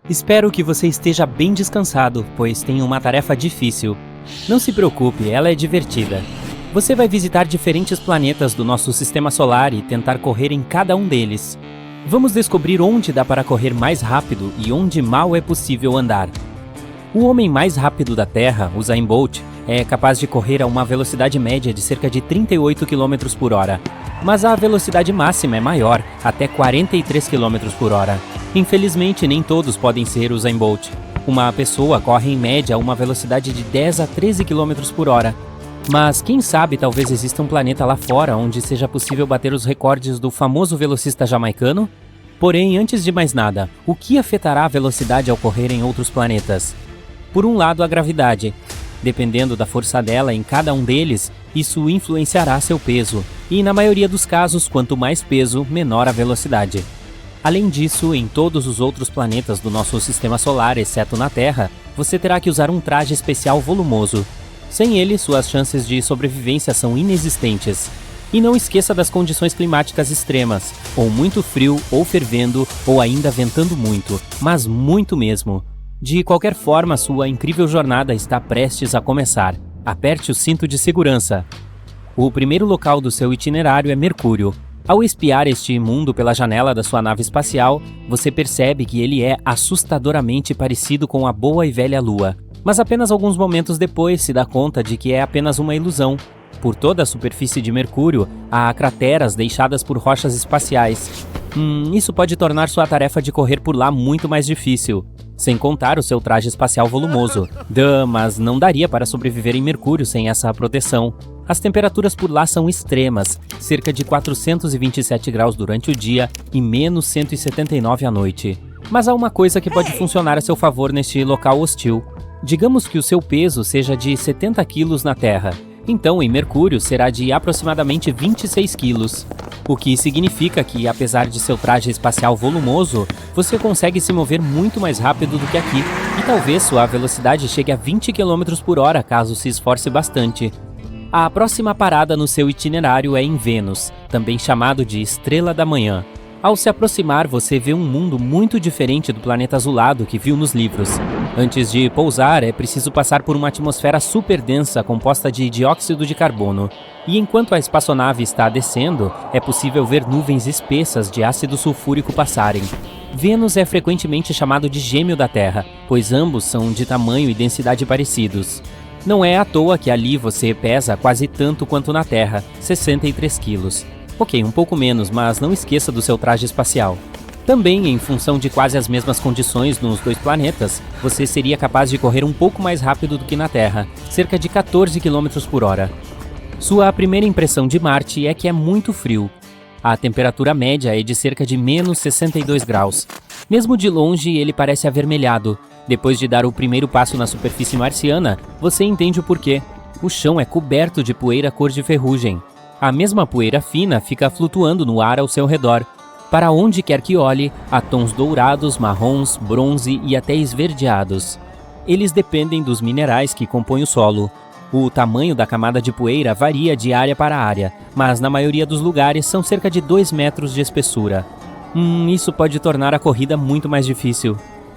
Espero que você esteja bem descansado, pois tem uma tarefa difícil. Não se preocupe, ela é divertida. Você vai visitar diferentes planetas do nosso sistema solar e tentar correr em cada um deles. Vamos descobrir onde dá para correr mais rápido e onde mal é possível andar. O homem mais rápido da Terra, Usain Bolt, é capaz de correr a uma velocidade média de cerca de 38 km por hora. Mas a velocidade máxima é maior, até 43 km por hora. Infelizmente, nem todos podem ser Usain Bolt. Uma pessoa corre em média a uma velocidade de 10 a 13 km por hora. Mas quem sabe talvez exista um planeta lá fora onde seja possível bater os recordes do famoso velocista jamaicano? Porém, antes de mais nada, o que afetará a velocidade ao correr em outros planetas? Por um lado, a gravidade. Dependendo da força dela em cada um deles, isso influenciará seu peso, e na maioria dos casos, quanto mais peso, menor a velocidade. Além disso, em todos os outros planetas do nosso sistema solar, exceto na Terra, você terá que usar um traje especial volumoso. Sem ele, suas chances de sobrevivência são inexistentes. E não esqueça das condições climáticas extremas, ou muito frio, ou fervendo, ou ainda ventando muito, mas muito mesmo. De qualquer forma, sua incrível jornada está prestes a começar. Aperte o cinto de segurança. O primeiro local do seu itinerário é Mercúrio. Ao espiar este mundo pela janela da sua nave espacial, você percebe que ele é assustadoramente parecido com a boa e velha Lua. Mas apenas alguns momentos depois se dá conta de que é apenas uma ilusão. Por toda a superfície de Mercúrio, há crateras deixadas por rochas espaciais. Isso pode tornar sua tarefa de correr por lá muito mais difícil. Sem contar o seu traje espacial volumoso. Mas não daria para sobreviver em Mercúrio sem essa proteção. As temperaturas por lá são extremas, cerca de 427 graus durante o dia e menos 179 à noite. Mas há uma coisa que pode funcionar a seu favor neste local hostil. Digamos que o seu peso seja de 70 quilos na Terra. Então, em Mercúrio, será de aproximadamente 26 quilos. O que significa que, apesar de seu traje espacial volumoso, você consegue se mover muito mais rápido do que aqui. E talvez sua velocidade chegue a 20 km por hora, caso se esforce bastante. A próxima parada no seu itinerário é em Vênus, também chamado de Estrela da Manhã. Ao se aproximar, você vê um mundo muito diferente do planeta azulado que viu nos livros. Antes de pousar, é preciso passar por uma atmosfera super densa composta de dióxido de carbono. E enquanto a espaçonave está descendo, é possível ver nuvens espessas de ácido sulfúrico passarem. Vênus é frequentemente chamado de gêmeo da Terra, pois ambos são de tamanho e densidade parecidos. Não é à toa que ali você pesa quase tanto quanto na Terra, 63 quilos. Ok, um pouco menos, mas não esqueça do seu traje espacial. Também, em função de quase as mesmas condições nos dois planetas, você seria capaz de correr um pouco mais rápido do que na Terra, cerca de 14 km por hora. Sua primeira impressão de Marte é que é muito frio. A temperatura média é de cerca de menos 62 graus. Mesmo de longe, ele parece avermelhado. Depois de dar o primeiro passo na superfície marciana, você entende o porquê. O chão é coberto de poeira cor de ferrugem. A mesma poeira fina fica flutuando no ar ao seu redor. Para onde quer que olhe, há tons dourados, marrons, bronze e até esverdeados. Eles dependem dos minerais que compõem o solo. O tamanho da camada de poeira varia de área para área, mas na maioria dos lugares são cerca de 2 metros de espessura. Isso pode tornar a corrida muito mais difícil.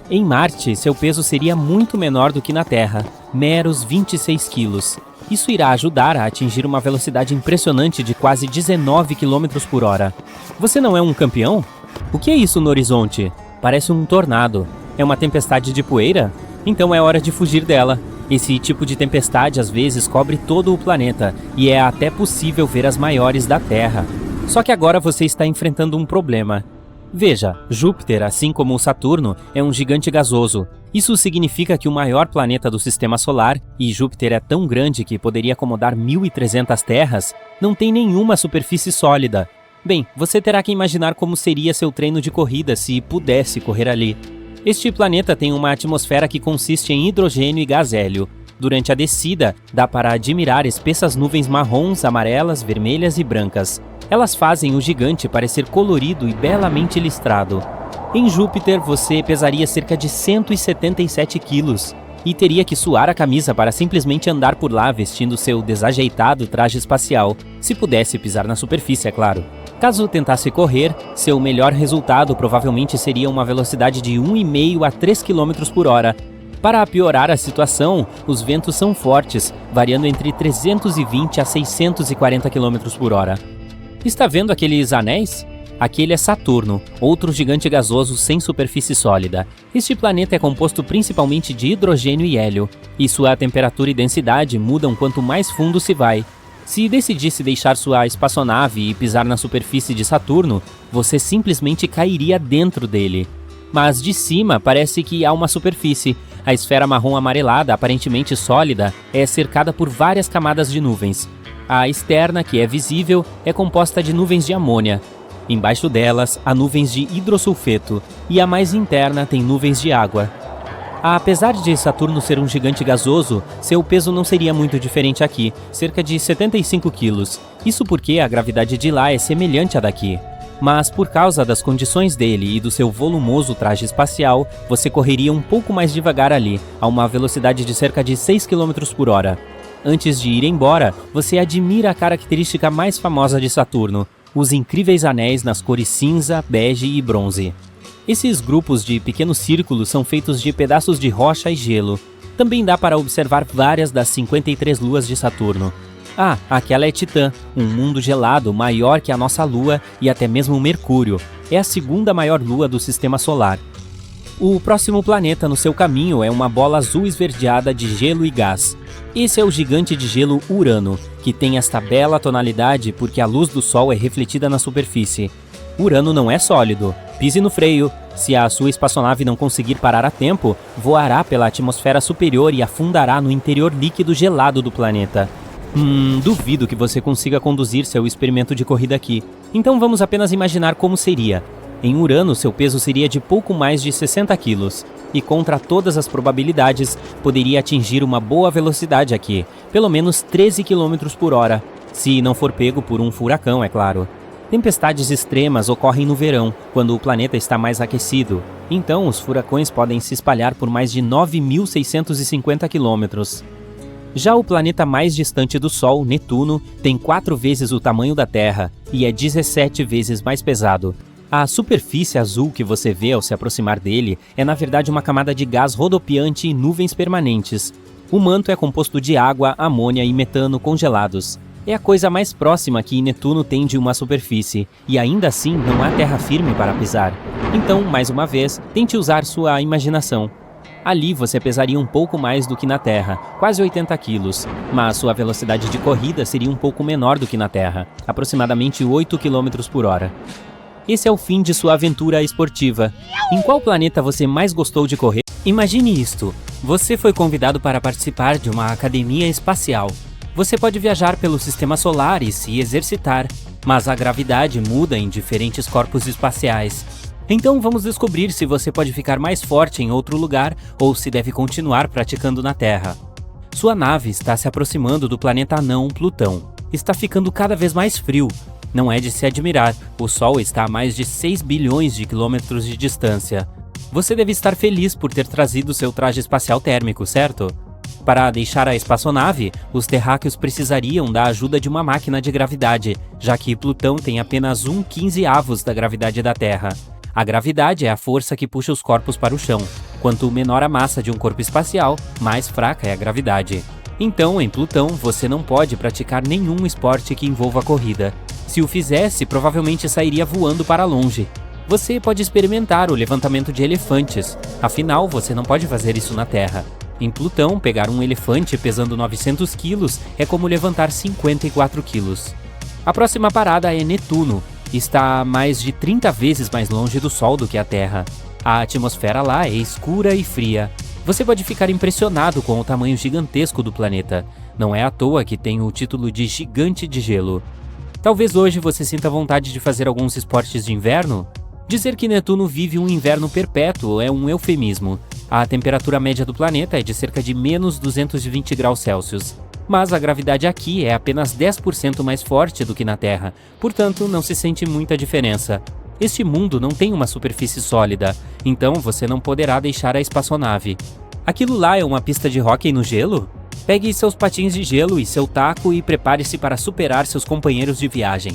Em Marte, seu peso seria muito menor do que na Terra, meros 26 quilos. Isso irá ajudar a atingir uma velocidade impressionante de quase 19 km por hora. Você não é um campeão? O que é isso no horizonte? Parece um tornado. É uma tempestade de poeira? Então é hora de fugir dela. Esse tipo de tempestade às vezes cobre todo o planeta e é até possível ver as maiores da Terra. Só que agora você está enfrentando um problema. Veja, Júpiter, assim como o Saturno, é um gigante gasoso. Isso significa que o maior planeta do Sistema Solar, e Júpiter é tão grande que poderia acomodar 1.300 terras, não tem nenhuma superfície sólida. Bem, você terá que imaginar como seria seu treino de corrida se pudesse correr ali. Este planeta tem uma atmosfera que consiste em hidrogênio e gás hélio. Durante a descida, dá para admirar espessas nuvens marrons, amarelas, vermelhas e brancas. Elas fazem o gigante parecer colorido e belamente listrado. Em Júpiter, você pesaria cerca de 177 quilos e teria que suar a camisa para simplesmente andar por lá vestindo seu desajeitado traje espacial, se pudesse pisar na superfície, é claro. Caso tentasse correr, seu melhor resultado provavelmente seria uma velocidade de 1,5 a 3 km por hora. Para piorar a situação, os ventos são fortes, variando entre 320 a 640 km por hora. Está vendo aqueles anéis? Aquele é Saturno, outro gigante gasoso sem superfície sólida. Este planeta é composto principalmente de hidrogênio e hélio, e sua temperatura e densidade mudam quanto mais fundo se vai. Se decidisse deixar sua espaçonave e pisar na superfície de Saturno, você simplesmente cairia dentro dele. Mas de cima parece que há uma superfície. A esfera marrom amarelada, aparentemente sólida, é cercada por várias camadas de nuvens. A externa, que é visível, é composta de nuvens de amônia. Embaixo delas, há nuvens de hidrossulfeto, e a mais interna tem nuvens de água. Apesar de Saturno ser um gigante gasoso, seu peso não seria muito diferente aqui, cerca de 75 quilos. Isso porque a gravidade de lá é semelhante à daqui. Mas por causa das condições dele e do seu volumoso traje espacial, você correria um pouco mais devagar ali, a uma velocidade de cerca de 6 km por hora. Antes de ir embora, você admira a característica mais famosa de Saturno, os incríveis anéis nas cores cinza, bege e bronze. Esses grupos de pequenos círculos são feitos de pedaços de rocha e gelo. Também dá para observar várias das 53 luas de Saturno. Ah, aquela é Titã, um mundo gelado maior que a nossa Lua e até mesmo Mercúrio. É a segunda maior lua do Sistema Solar. O próximo planeta no seu caminho é uma bola azul esverdeada de gelo e gás. Esse é o gigante de gelo Urano, que tem esta bela tonalidade porque a luz do Sol é refletida na superfície. Urano não é sólido. Pise no freio. Se a sua espaçonave não conseguir parar a tempo, voará pela atmosfera superior e afundará no interior líquido gelado do planeta. Duvido que você consiga conduzir seu experimento de corrida aqui. Então vamos apenas imaginar como seria. Em Urano, seu peso seria de pouco mais de 60 quilos, e contra todas as probabilidades, poderia atingir uma boa velocidade aqui, pelo menos 13 km por hora, se não for pego por um furacão, é claro. Tempestades extremas ocorrem no verão, quando o planeta está mais aquecido, então os furacões podem se espalhar por mais de 9.650 quilômetros. Já o planeta mais distante do Sol, Netuno, tem 4 vezes o tamanho da Terra e é 17 vezes mais pesado. A superfície azul que você vê ao se aproximar dele é na verdade uma camada de gás rodopiante e nuvens permanentes. O manto é composto de água, amônia e metano congelados. É a coisa mais próxima que Netuno tem de uma superfície, e ainda assim não há terra firme para pisar. Então, mais uma vez, tente usar sua imaginação. Ali você pesaria um pouco mais do que na Terra, quase 80 quilos, mas sua velocidade de corrida seria um pouco menor do que na Terra, aproximadamente 8 km por hora. Esse é o fim de sua aventura esportiva. Em qual planeta você mais gostou de correr? Imagine isto. Você foi convidado para participar de uma academia espacial. Você pode viajar pelo sistema solar e se exercitar, mas a gravidade muda em diferentes corpos espaciais. Então vamos descobrir se você pode ficar mais forte em outro lugar ou se deve continuar praticando na Terra. Sua nave está se aproximando do planeta anão Plutão. Está ficando cada vez mais frio. Não é de se admirar, o Sol está a mais de 6 bilhões de quilômetros de distância. Você deve estar feliz por ter trazido seu traje espacial térmico, certo? Para deixar a espaçonave, os terráqueos precisariam da ajuda de uma máquina de gravidade, já que Plutão tem apenas 1/15 da gravidade da Terra. A gravidade é a força que puxa os corpos para o chão. Quanto menor a massa de um corpo espacial, mais fraca é a gravidade. Então, em Plutão, você não pode praticar nenhum esporte que envolva corrida. Se o fizesse, provavelmente sairia voando para longe. Você pode experimentar o levantamento de elefantes, afinal, você não pode fazer isso na Terra. Em Plutão, pegar um elefante pesando 900 quilos é como levantar 54 quilos. A próxima parada é Netuno. Está a mais de 30 vezes mais longe do Sol do que a Terra. A atmosfera lá é escura e fria. Você pode ficar impressionado com o tamanho gigantesco do planeta. Não é à toa que tem o título de gigante de gelo. Talvez hoje você sinta vontade de fazer alguns esportes de inverno? Dizer que Netuno vive um inverno perpétuo é um eufemismo. A temperatura média do planeta é de cerca de menos 220 graus Celsius. Mas a gravidade aqui é apenas 10% mais forte do que na Terra, portanto não se sente muita diferença. Este mundo não tem uma superfície sólida, então você não poderá deixar a espaçonave. Aquilo lá é uma pista de hóquei no gelo? Pegue seus patins de gelo e seu taco e prepare-se para superar seus companheiros de viagem.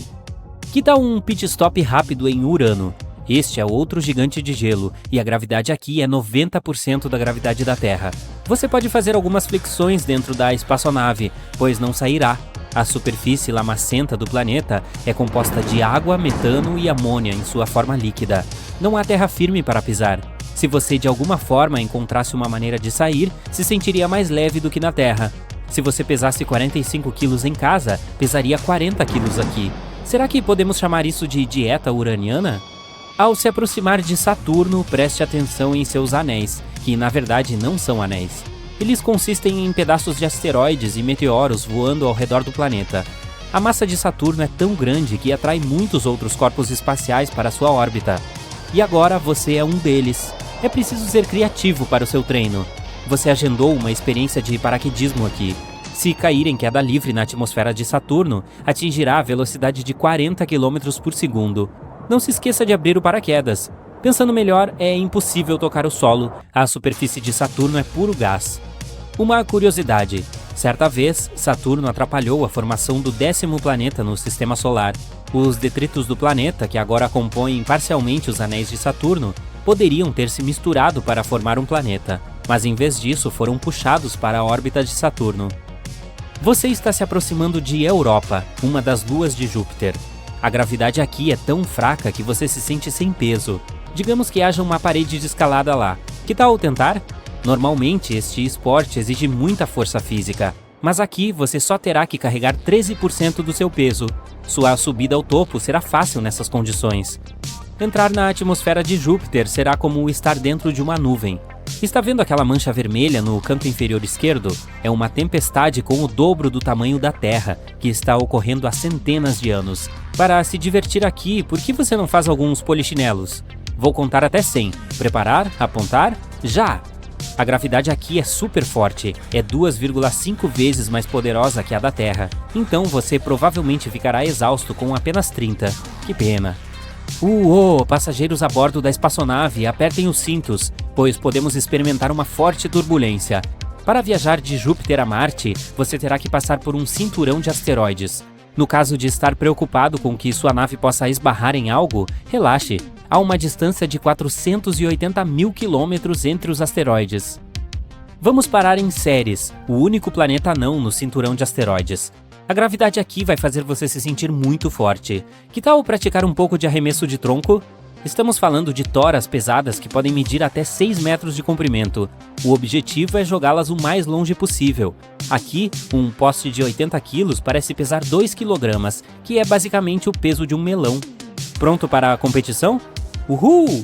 Que tal um pit stop rápido em Urano? Este é outro gigante de gelo, e a gravidade aqui é 90% da gravidade da Terra. Você pode fazer algumas flexões dentro da espaçonave, pois não sairá. A superfície lamacenta do planeta é composta de água, metano e amônia em sua forma líquida. Não há terra firme para pisar. Se você de alguma forma encontrasse uma maneira de sair, se sentiria mais leve do que na Terra. Se você pesasse 45 quilos em casa, pesaria 40 quilos aqui. Será que podemos chamar isso de dieta uraniana? Ao se aproximar de Saturno, preste atenção em seus anéis, que na verdade não são anéis. Eles consistem em pedaços de asteroides e meteoros voando ao redor do planeta. A massa de Saturno é tão grande que atrai muitos outros corpos espaciais para sua órbita. E agora você é um deles. É preciso ser criativo para o seu treino. Você agendou uma experiência de paraquedismo aqui. Se cair em queda livre na atmosfera de Saturno, atingirá a velocidade de 40 km por segundo. Não se esqueça de abrir o paraquedas. Pensando melhor, é impossível tocar o solo. A superfície de Saturno é puro gás. Uma curiosidade. Certa vez, Saturno atrapalhou a formação do 10º planeta no Sistema Solar. Os detritos do planeta, que agora compõem parcialmente os anéis de Saturno, poderiam ter se misturado para formar um planeta, mas em vez disso foram puxados para a órbita de Saturno. Você está se aproximando de Europa, uma das luas de Júpiter. A gravidade aqui é tão fraca que você se sente sem peso. Digamos que haja uma parede de escalada lá. Que tal tentar? Normalmente, este esporte exige muita força física, mas aqui você só terá que carregar 13% do seu peso. Sua subida ao topo será fácil nessas condições. Entrar na atmosfera de Júpiter será como estar dentro de uma nuvem. Está vendo aquela mancha vermelha no canto inferior esquerdo? É uma tempestade com o dobro do tamanho da Terra, que está ocorrendo há centenas de anos. Para se divertir aqui, por que você não faz alguns polichinelos? Vou contar até 100. Preparar? Apontar? Já! A gravidade aqui é super forte, é 2,5 vezes mais poderosa que a da Terra. Então você provavelmente ficará exausto com apenas 30. Que pena. Passageiros a bordo da espaçonave, apertem os cintos, pois podemos experimentar uma forte turbulência. Para viajar de Júpiter a Marte, você terá que passar por um cinturão de asteroides. No caso de estar preocupado com que sua nave possa esbarrar em algo, relaxe. Há uma distância de 480 mil quilômetros entre os asteroides. Vamos parar em Ceres, o único planeta anão no cinturão de asteroides. A gravidade aqui vai fazer você se sentir muito forte. Que tal praticar um pouco de arremesso de tronco? Estamos falando de toras pesadas que podem medir até 6 metros de comprimento. O objetivo é jogá-las o mais longe possível. Aqui, um poste de 80 quilos parece pesar 2 kg, que é basicamente o peso de um melão. Pronto para a competição? Uhul!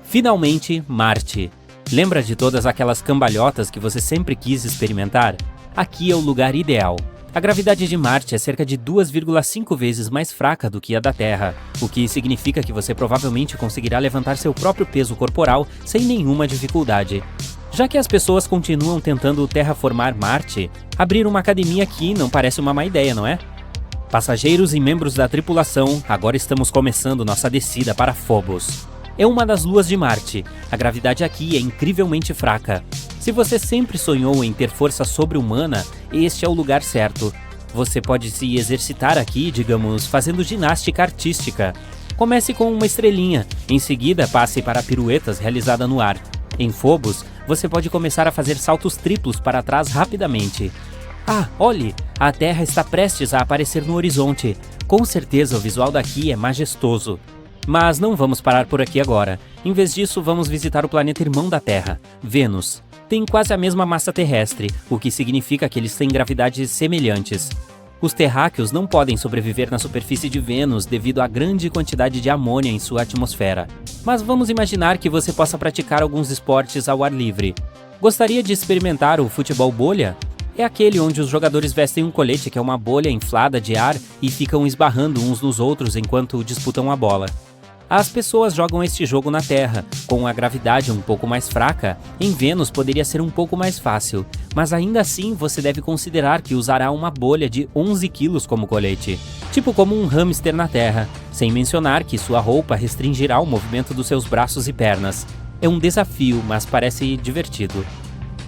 Finalmente, Marte. Lembra de todas aquelas cambalhotas que você sempre quis experimentar? Aqui é o lugar ideal. A gravidade de Marte é cerca de 2,5 vezes mais fraca do que a da Terra, o que significa que você provavelmente conseguirá levantar seu próprio peso corporal sem nenhuma dificuldade. Já que as pessoas continuam tentando terraformar Marte, abrir uma academia aqui não parece uma má ideia, não é? Passageiros e membros da tripulação, agora estamos começando nossa descida para Phobos. É uma das luas de Marte. A gravidade aqui é incrivelmente fraca. Se você sempre sonhou em ter força sobre-humana, este é o lugar certo. Você pode se exercitar aqui, digamos, fazendo ginástica artística. Comece com uma estrelinha, em seguida passe para piruetas realizadas no ar. Em Phobos, você pode começar a fazer saltos triplos para trás rapidamente. Olhe! A Terra está prestes a aparecer no horizonte. Com certeza o visual daqui é majestoso. Mas não vamos parar por aqui agora. Em vez disso, vamos visitar o planeta irmão da Terra, Vênus. Tem quase a mesma massa terrestre, o que significa que eles têm gravidades semelhantes. Os terráqueos não podem sobreviver na superfície de Vênus devido à grande quantidade de amônia em sua atmosfera. Mas vamos imaginar que você possa praticar alguns esportes ao ar livre. Gostaria de experimentar o futebol bolha? É aquele onde os jogadores vestem um colete que é uma bolha inflada de ar e ficam esbarrando uns nos outros enquanto disputam a bola. As pessoas jogam este jogo na Terra. Com a gravidade um pouco mais fraca, em Vênus poderia ser um pouco mais fácil, mas ainda assim você deve considerar que usará uma bolha de 11 quilos como colete, tipo como um hamster na Terra, sem mencionar que sua roupa restringirá o movimento dos seus braços e pernas. É um desafio, mas parece divertido.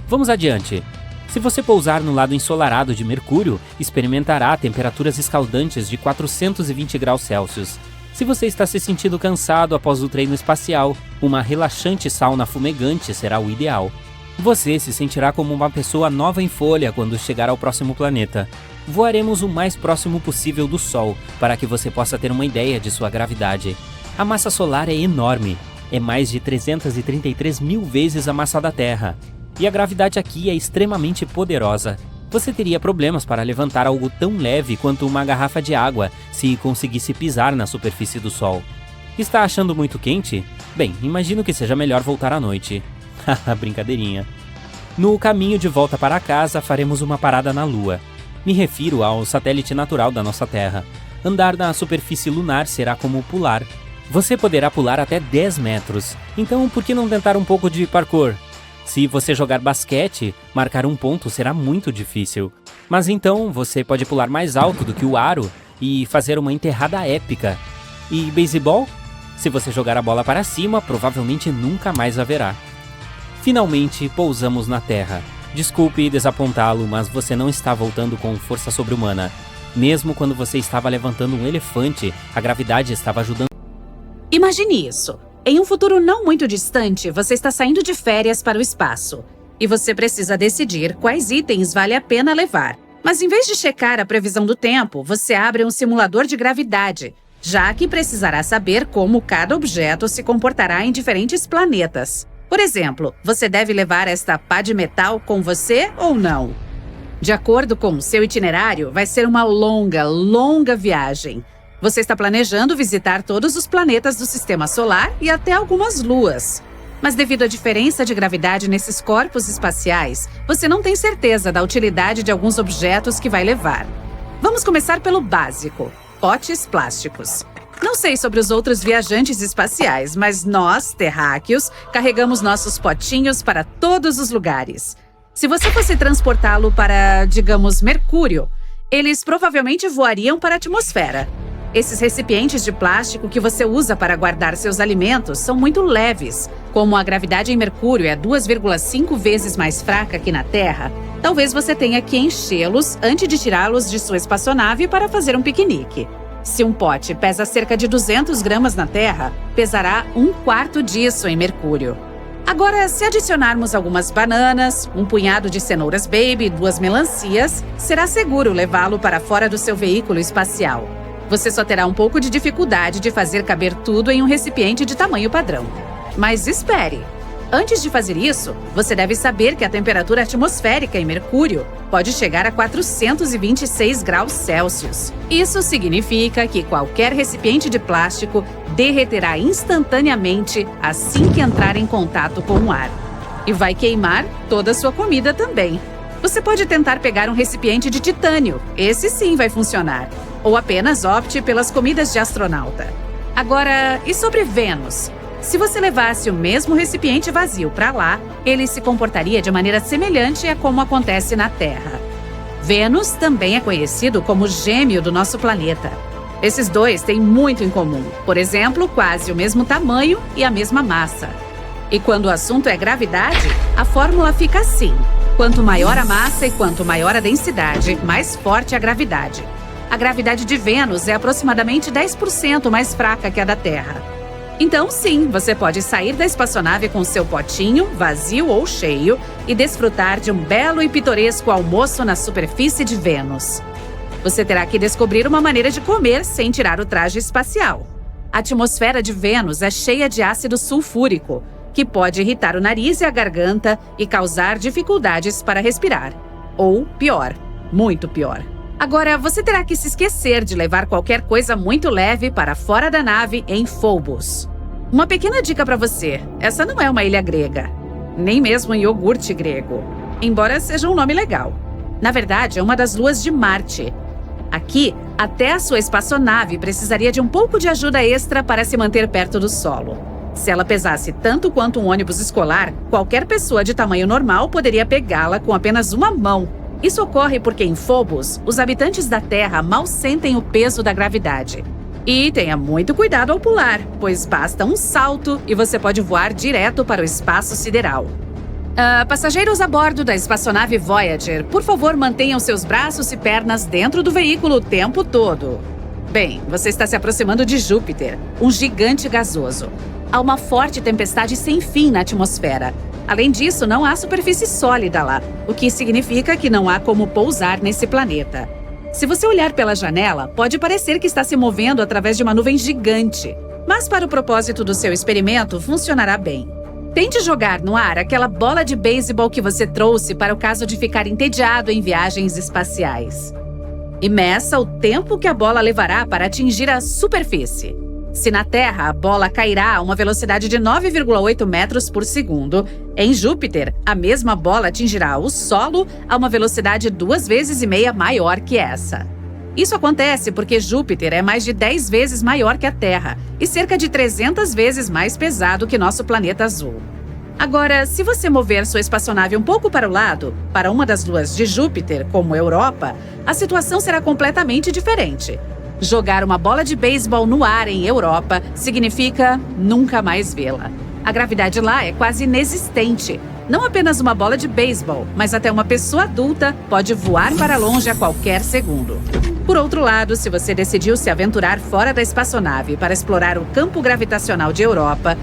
Vamos adiante. Se você pousar no lado ensolarado de Mercúrio, experimentará temperaturas escaldantes de 420 graus Celsius. Se você está se sentindo cansado após o treino espacial, uma relaxante sauna fumegante será o ideal. Você se sentirá como uma pessoa nova em folha quando chegar ao próximo planeta. Voaremos o mais próximo possível do Sol, para que você possa ter uma ideia de sua gravidade. A massa solar é enorme, é mais de 333 mil vezes a massa da Terra. E a gravidade aqui é extremamente poderosa. Você teria problemas para levantar algo tão leve quanto uma garrafa de água se conseguisse pisar na superfície do Sol. Está achando muito quente? Bem, imagino que seja melhor voltar à noite. Haha, brincadeirinha. No caminho de volta para casa, faremos uma parada na Lua. Me refiro ao satélite natural da nossa Terra. Andar na superfície lunar será como pular. Você poderá pular até 10 metros, então por que não tentar um pouco de parkour? Se você jogar basquete, marcar um ponto será muito difícil. Mas então você pode pular mais alto do que o aro e fazer uma enterrada épica. E beisebol? Se você jogar a bola para cima, provavelmente nunca mais haverá. Finalmente, pousamos na Terra. Desculpe desapontá-lo, mas você não está voltando com força sobre-humana. Mesmo quando você estava levantando um elefante, a gravidade estava ajudando. Imagine isso. Em um futuro não muito distante, você está saindo de férias para o espaço. E você precisa decidir quais itens vale a pena levar. Mas em vez de checar a previsão do tempo, você abre um simulador de gravidade, já que precisará saber como cada objeto se comportará em diferentes planetas. Por exemplo, você deve levar esta pá de metal com você ou não? De acordo com seu itinerário, vai ser uma longa viagem. Você está planejando visitar todos os planetas do Sistema Solar e até algumas luas. Mas devido à diferença de gravidade nesses corpos espaciais, você não tem certeza da utilidade de alguns objetos que vai levar. Vamos começar pelo básico: potes plásticos. Não sei sobre os outros viajantes espaciais, mas nós, terráqueos, carregamos nossos potinhos para todos os lugares. Se você fosse transportá-lo para, digamos, Mercúrio, eles provavelmente voariam para a atmosfera. Esses recipientes de plástico que você usa para guardar seus alimentos são muito leves. Como a gravidade em Mercúrio é 2,5 vezes mais fraca que na Terra, talvez você tenha que enchê-los antes de tirá-los de sua espaçonave para fazer um piquenique. Se um pote pesa cerca de 200 gramas na Terra, pesará 1/4 disso em Mercúrio. Agora, se adicionarmos algumas bananas, um punhado de cenouras baby e 2 melancias, será seguro levá-lo para fora do seu veículo espacial. Você só terá um pouco de dificuldade de fazer caber tudo em um recipiente de tamanho padrão. Mas espere! Antes de fazer isso, você deve saber que a temperatura atmosférica em Mercúrio pode chegar a 426 graus Celsius. Isso significa que qualquer recipiente de plástico derreterá instantaneamente assim que entrar em contato com o ar. E vai queimar toda a sua comida também. Você pode tentar pegar um recipiente de titânio. Esse sim vai funcionar. Ou apenas opte pelas comidas de astronauta. Agora, e sobre Vênus? Se você levasse o mesmo recipiente vazio para lá, ele se comportaria de maneira semelhante a como acontece na Terra. Vênus também é conhecido como gêmeo do nosso planeta. Esses dois têm muito em comum. Por exemplo, quase o mesmo tamanho e a mesma massa. E quando o assunto é gravidade, a fórmula fica assim: quanto maior a massa e quanto maior a densidade, mais forte a gravidade. A gravidade de Vênus é aproximadamente 10% mais fraca que a da Terra. Então, sim, você pode sair da espaçonave com seu potinho, vazio ou cheio, e desfrutar de um belo e pitoresco almoço na superfície de Vênus. Você terá que descobrir uma maneira de comer sem tirar o traje espacial. A atmosfera de Vênus é cheia de ácido sulfúrico, que pode irritar o nariz e a garganta e causar dificuldades para respirar. Ou, pior, muito pior. Agora, você terá que se esquecer de levar qualquer coisa muito leve para fora da nave em Phobos. Uma pequena dica para você: essa não é uma ilha grega, nem mesmo um iogurte grego, embora seja um nome legal. Na verdade, é uma das luas de Marte. Aqui, até a sua espaçonave precisaria de um pouco de ajuda extra para se manter perto do solo. Se ela pesasse tanto quanto um ônibus escolar, qualquer pessoa de tamanho normal poderia pegá-la com apenas uma mão. Isso ocorre porque em Phobos, os habitantes da Terra mal sentem o peso da gravidade. E tenha muito cuidado ao pular, pois basta um salto e você pode voar direto para o espaço sideral. Passageiros a bordo da espaçonave Voyager, por favor, mantenham seus braços e pernas dentro do veículo o tempo todo. Bem, você está se aproximando de Júpiter, um gigante gasoso. Há uma forte tempestade sem fim na atmosfera. Além disso, não há superfície sólida lá, o que significa que não há como pousar nesse planeta. Se você olhar pela janela, pode parecer que está se movendo através de uma nuvem gigante, mas para o propósito do seu experimento, funcionará bem. Tente jogar no ar aquela bola de beisebol que você trouxe para o caso de ficar entediado em viagens espaciais. E meça o tempo que a bola levará para atingir a superfície. Se na Terra a bola cairá a uma velocidade de 9,8 metros por segundo, em Júpiter, a mesma bola atingirá o solo a uma velocidade 2,5 vezes maior que essa. Isso acontece porque Júpiter é mais de 10 vezes maior que a Terra e cerca de 300 vezes mais pesado que nosso planeta azul. Agora, se você mover sua espaçonave um pouco para o lado, para uma das luas de Júpiter, como Europa, a situação será completamente diferente. Jogar uma bola de beisebol no ar em Europa significa nunca mais vê-la. A gravidade lá é quase inexistente. Não apenas uma bola de beisebol, mas até uma pessoa adulta pode voar para longe a qualquer segundo. Por outro lado, se você decidiu se aventurar fora da espaçonave para explorar o campo gravitacional de Europa,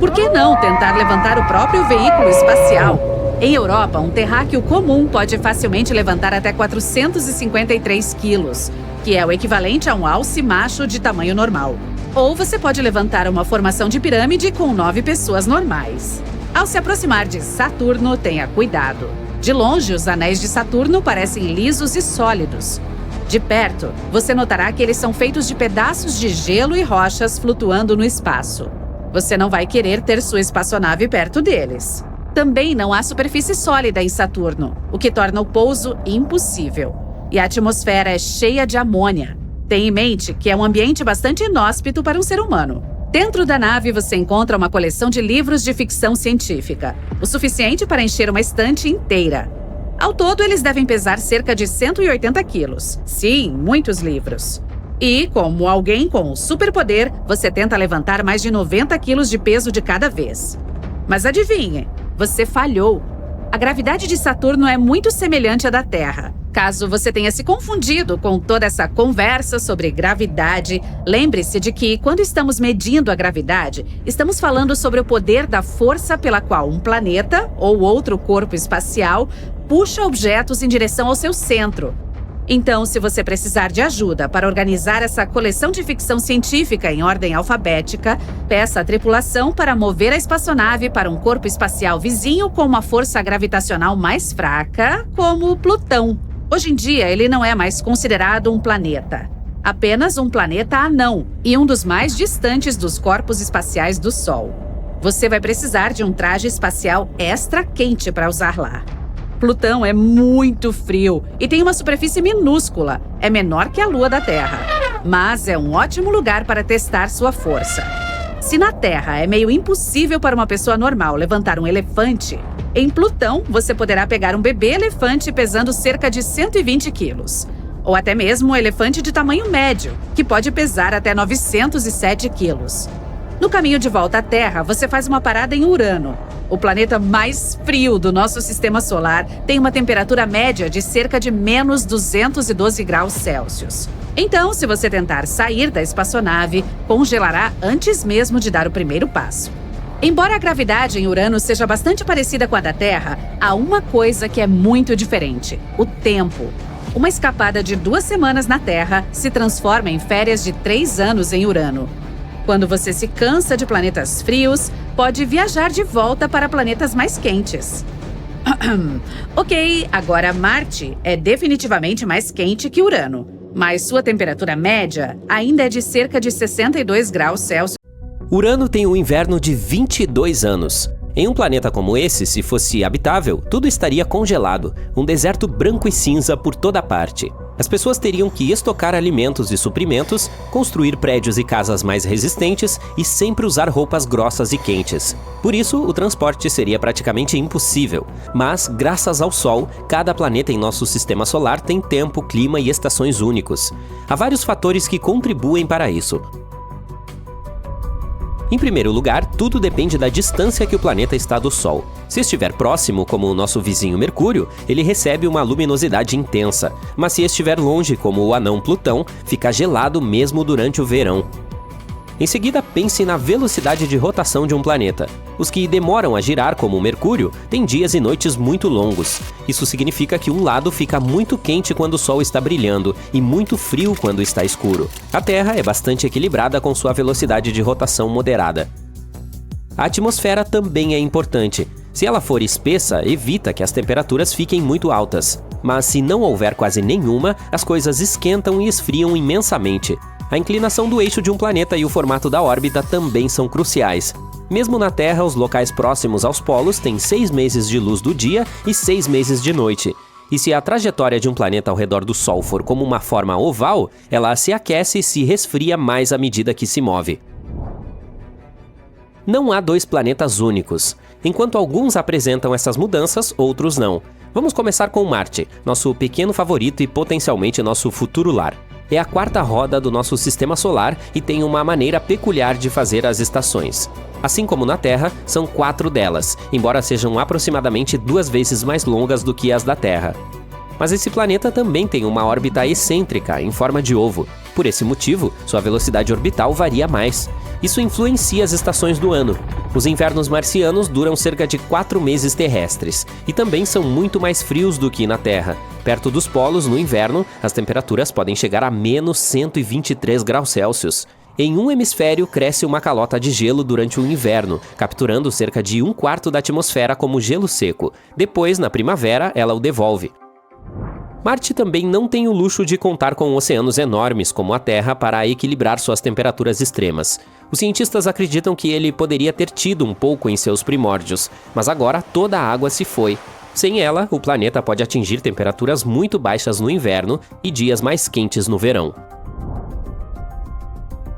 por que não tentar levantar o próprio veículo espacial? Em Europa, um terráqueo comum pode facilmente levantar até 453 quilos, que é o equivalente a um alce macho de tamanho normal. Ou você pode levantar uma formação de pirâmide com 9 pessoas normais. Ao se aproximar de Saturno, tenha cuidado. De longe, os anéis de Saturno parecem lisos e sólidos. De perto, você notará que eles são feitos de pedaços de gelo e rochas flutuando no espaço. Você não vai querer ter sua espaçonave perto deles. Também não há superfície sólida em Saturno, o que torna o pouso impossível. E a atmosfera é cheia de amônia. Tenha em mente que é um ambiente bastante inóspito para um ser humano. Dentro da nave você encontra uma coleção de livros de ficção científica, o suficiente para encher uma estante inteira. Ao todo, eles devem pesar cerca de 180 quilos. Sim, muitos livros. E, como alguém com um superpoder, você tenta levantar mais de 90 quilos de peso de cada vez. Mas adivinhe, você falhou. A gravidade de Saturno é muito semelhante à da Terra. Caso você tenha se confundido com toda essa conversa sobre gravidade, lembre-se de que, quando estamos medindo a gravidade, estamos falando sobre o poder da força pela qual um planeta ou outro corpo espacial puxa objetos em direção ao seu centro. Então, se você precisar de ajuda para organizar essa coleção de ficção científica em ordem alfabética, peça à tripulação para mover a espaçonave para um corpo espacial vizinho com uma força gravitacional mais fraca, como Plutão. Hoje em dia, ele não é mais considerado um planeta. Apenas um planeta anão e um dos mais distantes dos corpos espaciais do Sol. Você vai precisar de um traje espacial extra quente para usar lá. Plutão é muito frio e tem uma superfície minúscula, é menor que a Lua da Terra. Mas é um ótimo lugar para testar sua força. Se na Terra é meio impossível para uma pessoa normal levantar um elefante, em Plutão você poderá pegar um bebê elefante pesando cerca de 120 quilos. Ou até mesmo um elefante de tamanho médio, que pode pesar até 907 quilos. No caminho de volta à Terra, você faz uma parada em Urano. O planeta mais frio do nosso sistema solar tem uma temperatura média de cerca de menos 212 graus Celsius. Então, se você tentar sair da espaçonave, congelará antes mesmo de dar o primeiro passo. Embora a gravidade em Urano seja bastante parecida com a da Terra, há uma coisa que é muito diferente: o tempo. Uma escapada de 2 semanas na Terra se transforma em férias de 3 anos em Urano. Quando você se cansa de planetas frios, pode viajar de volta para planetas mais quentes. Ok, agora Marte é definitivamente mais quente que Urano, mas sua temperatura média ainda é de cerca de 62 graus Celsius. Urano tem um inverno de 22 anos. Em um planeta como esse, se fosse habitável, tudo estaria congelado, um deserto branco e cinza por toda parte. As pessoas teriam que estocar alimentos e suprimentos, construir prédios e casas mais resistentes e sempre usar roupas grossas e quentes. Por isso, o transporte seria praticamente impossível. Mas, graças ao Sol, cada planeta em nosso sistema solar tem tempo, clima e estações únicos. Há vários fatores que contribuem para isso. Em primeiro lugar, tudo depende da distância que o planeta está do Sol. Se estiver próximo, como o nosso vizinho Mercúrio, ele recebe uma luminosidade intensa, mas se estiver longe, como o anão Plutão, fica gelado mesmo durante o verão. Em seguida, pense na velocidade de rotação de um planeta. Os que demoram a girar, como o Mercúrio, têm dias e noites muito longos. Isso significa que um lado fica muito quente quando o Sol está brilhando e muito frio quando está escuro. A Terra é bastante equilibrada com sua velocidade de rotação moderada. A atmosfera também é importante. Se ela for espessa, evita que as temperaturas fiquem muito altas. Mas se não houver quase nenhuma, as coisas esquentam e esfriam imensamente. A inclinação do eixo de um planeta e o formato da órbita também são cruciais. Mesmo na Terra, os locais próximos aos polos têm 6 meses de luz do dia e 6 meses de noite. E se a trajetória de um planeta ao redor do Sol for como uma forma oval, ela se aquece e se resfria mais à medida que se move. Não há 2 planetas únicos. Enquanto alguns apresentam essas mudanças, outros não. Vamos começar com Marte, nosso pequeno favorito e potencialmente nosso futuro lar. É a 4ª roda do nosso sistema solar e tem uma maneira peculiar de fazer as estações. Assim como na Terra, são 4 delas, embora sejam aproximadamente 2 vezes mais longas do que as da Terra. Mas esse planeta também tem uma órbita excêntrica, em forma de ovo. Por esse motivo, sua velocidade orbital varia mais. Isso influencia as estações do ano. Os invernos marcianos duram cerca de 4 meses terrestres e também são muito mais frios do que na Terra. Perto dos polos, no inverno, as temperaturas podem chegar a menos 123 graus Celsius. Em um hemisfério, cresce uma calota de gelo durante o inverno, capturando cerca de 1/4 da atmosfera como gelo seco. Depois, na primavera, ela o devolve. Marte também não tem o luxo de contar com oceanos enormes como a Terra para equilibrar suas temperaturas extremas. Os cientistas acreditam que ele poderia ter tido um pouco em seus primórdios, mas agora toda a água se foi. Sem ela, o planeta pode atingir temperaturas muito baixas no inverno e dias mais quentes no verão.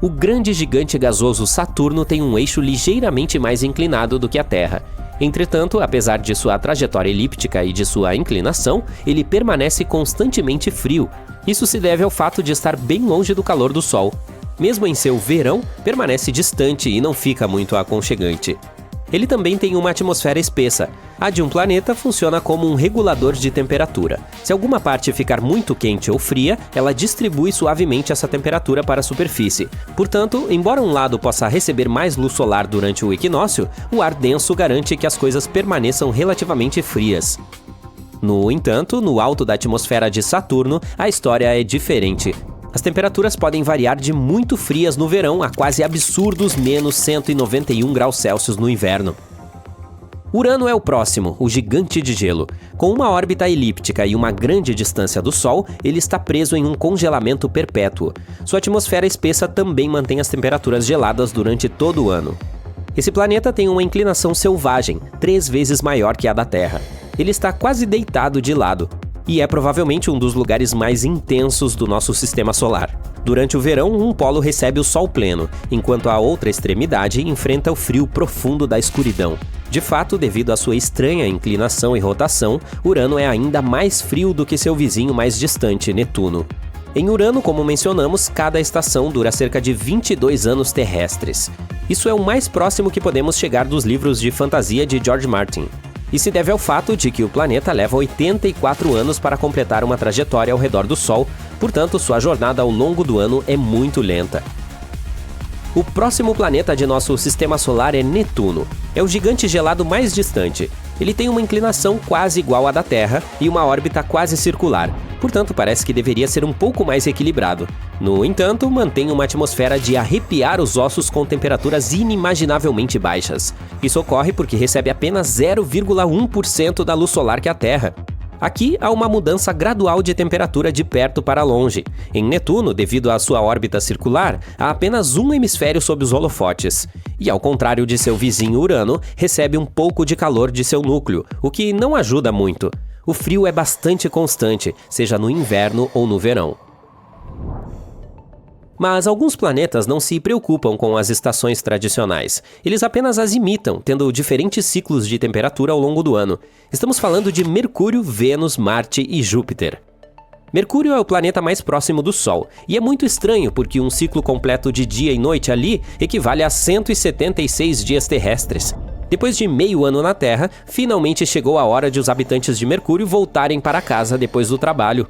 O grande gigante gasoso Saturno tem um eixo ligeiramente mais inclinado do que a Terra. Entretanto, apesar de sua trajetória elíptica e de sua inclinação, ele permanece constantemente frio. Isso se deve ao fato de estar bem longe do calor do Sol. Mesmo em seu verão, permanece distante e não fica muito aconchegante. Ele também tem uma atmosfera espessa. A de um planeta funciona como um regulador de temperatura. Se alguma parte ficar muito quente ou fria, ela distribui suavemente essa temperatura para a superfície. Portanto, embora um lado possa receber mais luz solar durante o equinócio, o ar denso garante que as coisas permaneçam relativamente frias. No entanto, no alto da atmosfera de Saturno, a história é diferente. As temperaturas podem variar de muito frias no verão a quase absurdos menos 191 graus Celsius no inverno. Urano é o próximo, o gigante de gelo. Com uma órbita elíptica e uma grande distância do Sol, ele está preso em um congelamento perpétuo. Sua atmosfera espessa também mantém as temperaturas geladas durante todo o ano. Esse planeta tem uma inclinação selvagem, 3 vezes maior que a da Terra. Ele está quase deitado de lado. E é provavelmente um dos lugares mais intensos do nosso sistema solar. Durante o verão, um polo recebe o sol pleno, enquanto a outra extremidade enfrenta o frio profundo da escuridão. De fato, devido à sua estranha inclinação e rotação, Urano é ainda mais frio do que seu vizinho mais distante, Netuno. Em Urano, como mencionamos, cada estação dura cerca de 22 anos terrestres. Isso é o mais próximo que podemos chegar dos livros de fantasia de George Martin. E se deve ao fato de que o planeta leva 84 anos para completar uma trajetória ao redor do Sol, portanto, sua jornada ao longo do ano é muito lenta. O próximo planeta de nosso sistema solar é Netuno. É o gigante gelado mais distante. Ele tem uma inclinação quase igual à da Terra e uma órbita quase circular, portanto parece que deveria ser um pouco mais equilibrado. No entanto, mantém uma atmosfera de arrepiar os ossos com temperaturas inimaginavelmente baixas. Isso ocorre porque recebe apenas 0,1% da luz solar que a Terra. Aqui há uma mudança gradual de temperatura de perto para longe. Em Netuno, devido à sua órbita circular, há apenas um hemisfério sob os holofotes. E ao contrário de seu vizinho Urano, recebe um pouco de calor de seu núcleo, o que não ajuda muito. O frio é bastante constante, seja no inverno ou no verão. Mas alguns planetas não se preocupam com as estações tradicionais. Eles apenas as imitam, tendo diferentes ciclos de temperatura ao longo do ano. Estamos falando de Mercúrio, Vênus, Marte e Júpiter. Mercúrio é o planeta mais próximo do Sol, e é muito estranho porque um ciclo completo de dia e noite ali equivale a 176 dias terrestres. Depois de meio ano na Terra, finalmente chegou a hora de os habitantes de Mercúrio voltarem para casa depois do trabalho.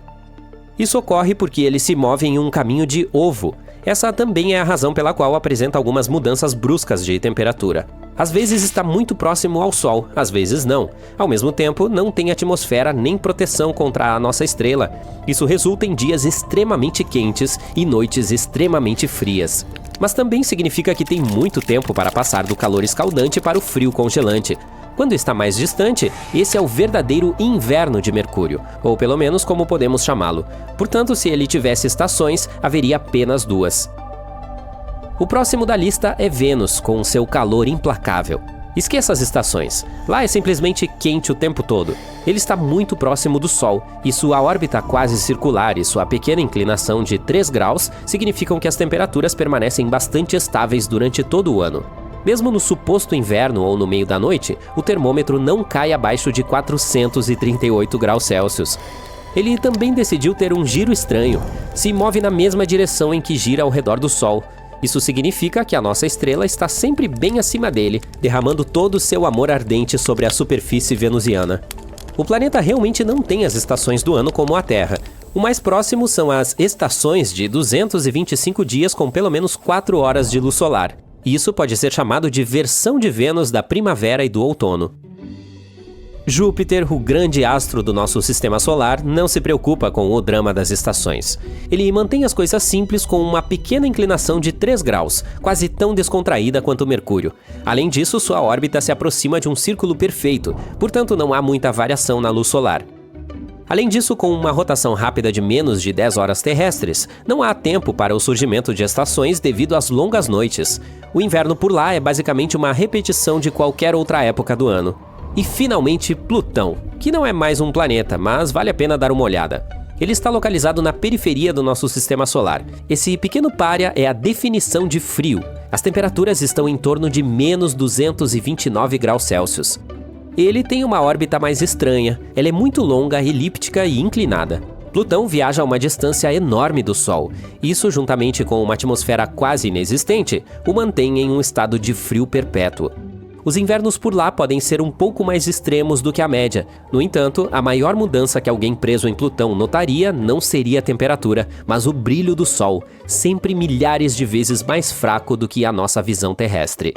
Isso ocorre porque ele se move em um caminho de ovo. Essa também é a razão pela qual apresenta algumas mudanças bruscas de temperatura. Às vezes está muito próximo ao Sol, às vezes não. Ao mesmo tempo, não tem atmosfera nem proteção contra a nossa estrela. Isso resulta em dias extremamente quentes e noites extremamente frias. Mas também significa que tem muito tempo para passar do calor escaldante para o frio congelante. Quando está mais distante, esse é o verdadeiro inverno de Mercúrio, ou pelo menos como podemos chamá-lo. Portanto, se ele tivesse estações, haveria apenas 2. O próximo da lista é Vênus, com seu calor implacável. Esqueça as estações. Lá é simplesmente quente o tempo todo. Ele está muito próximo do Sol, e sua órbita quase circular e sua pequena inclinação de 3 graus significam que as temperaturas permanecem bastante estáveis durante todo o ano. Mesmo no suposto inverno ou no meio da noite, o termômetro não cai abaixo de 438 graus Celsius. Ele também decidiu ter um giro estranho. Se move na mesma direção em que gira ao redor do Sol. Isso significa que a nossa estrela está sempre bem acima dele, derramando todo o seu amor ardente sobre a superfície venusiana. O planeta realmente não tem as estações do ano como a Terra. O mais próximo são as estações de 225 dias com pelo menos 4 horas de luz solar. Isso pode ser chamado de versão de Vênus da primavera e do outono. Júpiter, o grande astro do nosso sistema solar, não se preocupa com o drama das estações. Ele mantém as coisas simples com uma pequena inclinação de 3 graus, quase tão descontraída quanto Mercúrio. Além disso, sua órbita se aproxima de um círculo perfeito, portanto não há muita variação na luz solar. Além disso, com uma rotação rápida de menos de 10 horas terrestres, não há tempo para o surgimento de estações devido às longas noites. O inverno por lá é basicamente uma repetição de qualquer outra época do ano. E finalmente Plutão, que não é mais um planeta, mas vale a pena dar uma olhada. Ele está localizado na periferia do nosso sistema solar. Esse pequeno pária é a definição de frio. As temperaturas estão em torno de menos 229 graus Celsius. Ele tem uma órbita mais estranha, ela é muito longa, elíptica e inclinada. Plutão viaja a uma distância enorme do Sol. Isso, juntamente com uma atmosfera quase inexistente, o mantém em um estado de frio perpétuo. Os invernos por lá podem ser um pouco mais extremos do que a média. No entanto, a maior mudança que alguém preso em Plutão notaria não seria a temperatura, mas o brilho do Sol, sempre milhares de vezes mais fraco do que a nossa visão terrestre.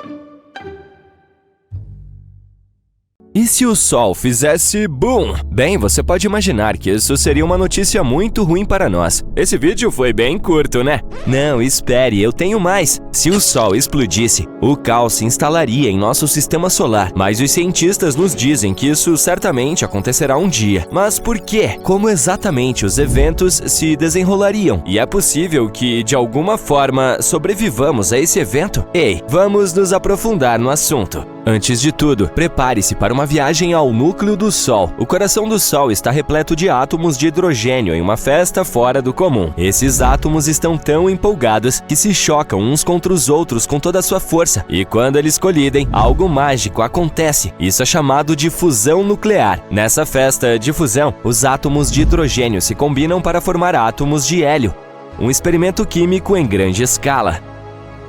E se o Sol fizesse BOOM? Bem, você pode imaginar que isso seria uma notícia muito ruim para nós. Esse vídeo foi bem curto, né? Não, espere, eu tenho mais. Se o Sol explodisse, o caos se instalaria em nosso sistema solar. Mas os cientistas nos dizem que isso certamente acontecerá um dia. Mas por quê? Como exatamente os eventos se desenrolariam? E é possível que, de alguma forma, sobrevivamos a esse evento? Ei, vamos nos aprofundar no assunto. Antes de tudo, prepare-se para uma viagem ao núcleo do Sol. O coração do Sol está repleto de átomos de hidrogênio em uma festa fora do comum. Esses átomos estão tão empolgados que se chocam uns contra os outros com toda a sua força. E quando eles colidem, algo mágico acontece. Isso é chamado de fusão nuclear. Nessa festa de fusão, os átomos de hidrogênio se combinam para formar átomos de hélio. Um experimento químico em grande escala.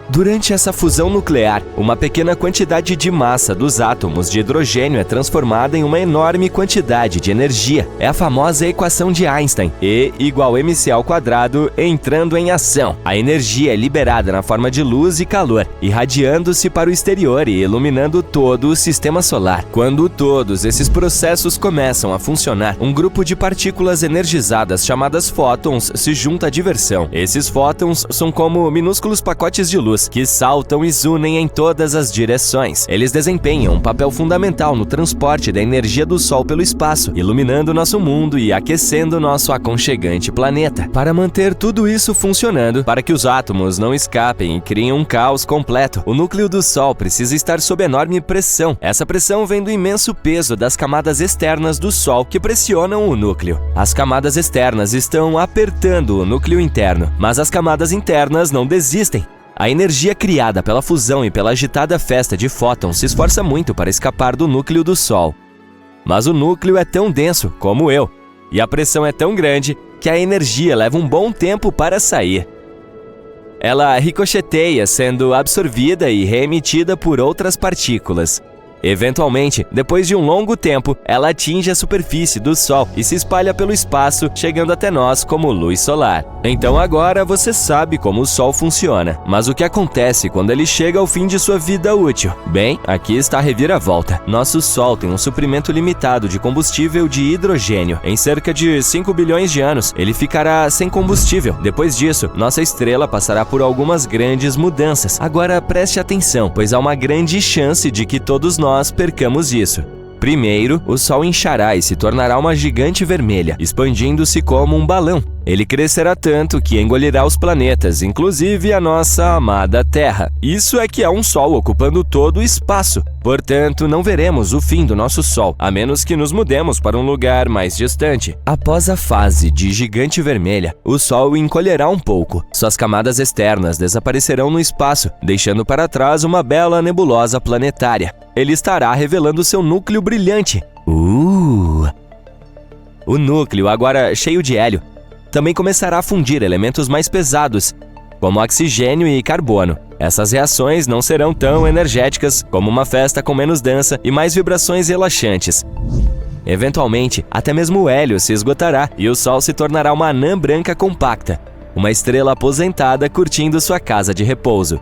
Durante essa fusão nuclear, uma pequena quantidade de massa dos átomos de hidrogênio é transformada em uma enorme quantidade de energia. É a famosa equação de Einstein, E igual mc² entrando em ação. A energia é liberada na forma de luz e calor, irradiando-se para o exterior e iluminando todo o sistema solar. Quando todos esses processos começam a funcionar, um grupo de partículas energizadas chamadas fótons se junta à diversão. Esses fótons são como minúsculos pacotes de luz que saltam e unem em todas as direções. Eles desempenham um papel fundamental no transporte da energia do Sol pelo espaço, iluminando nosso mundo e aquecendo nosso aconchegante planeta. Para manter tudo isso funcionando, para que os átomos não escapem e criem um caos completo, o núcleo do Sol precisa estar sob enorme pressão. Essa pressão vem do imenso peso das camadas externas do Sol que pressionam o núcleo. As camadas externas estão apertando o núcleo interno, mas as camadas internas não desistem. A energia criada pela fusão e pela agitada festa de fótons se esforça muito para escapar do núcleo do Sol. Mas o núcleo é tão denso como eu, e a pressão é tão grande que a energia leva um bom tempo para sair. Ela ricocheteia, sendo absorvida e reemitida por outras partículas. Eventualmente, depois de um longo tempo, ela atinge a superfície do Sol e se espalha pelo espaço, chegando até nós como luz solar. Então agora você sabe como o Sol funciona. Mas o que acontece quando ele chega ao fim de sua vida útil? Bem, aqui está a reviravolta. Nosso Sol tem um suprimento limitado de combustível de hidrogênio. Em cerca de 5 bilhões de anos, ele ficará sem combustível. Depois disso, nossa estrela passará por algumas grandes mudanças. Agora preste atenção, pois há uma grande chance de que todos nós percamos isso. Primeiro, o Sol inchará e se tornará uma gigante vermelha, expandindo-se como um balão. Ele crescerá tanto que engolirá os planetas, inclusive a nossa amada Terra. Isso é que é um Sol ocupando todo o espaço. Portanto, não veremos o fim do nosso Sol, a menos que nos mudemos para um lugar mais distante. Após a fase de gigante vermelha, o Sol encolherá um pouco. Suas camadas externas desaparecerão no espaço, deixando para trás uma bela nebulosa planetária. Ele estará revelando seu núcleo brilhante. O núcleo, agora cheio de hélio, também começará a fundir elementos mais pesados, como oxigênio e carbono. Essas reações não serão tão energéticas como uma festa com menos dança e mais vibrações relaxantes. Eventualmente, até mesmo o hélio se esgotará e o Sol se tornará uma anã branca compacta, uma estrela aposentada curtindo sua casa de repouso.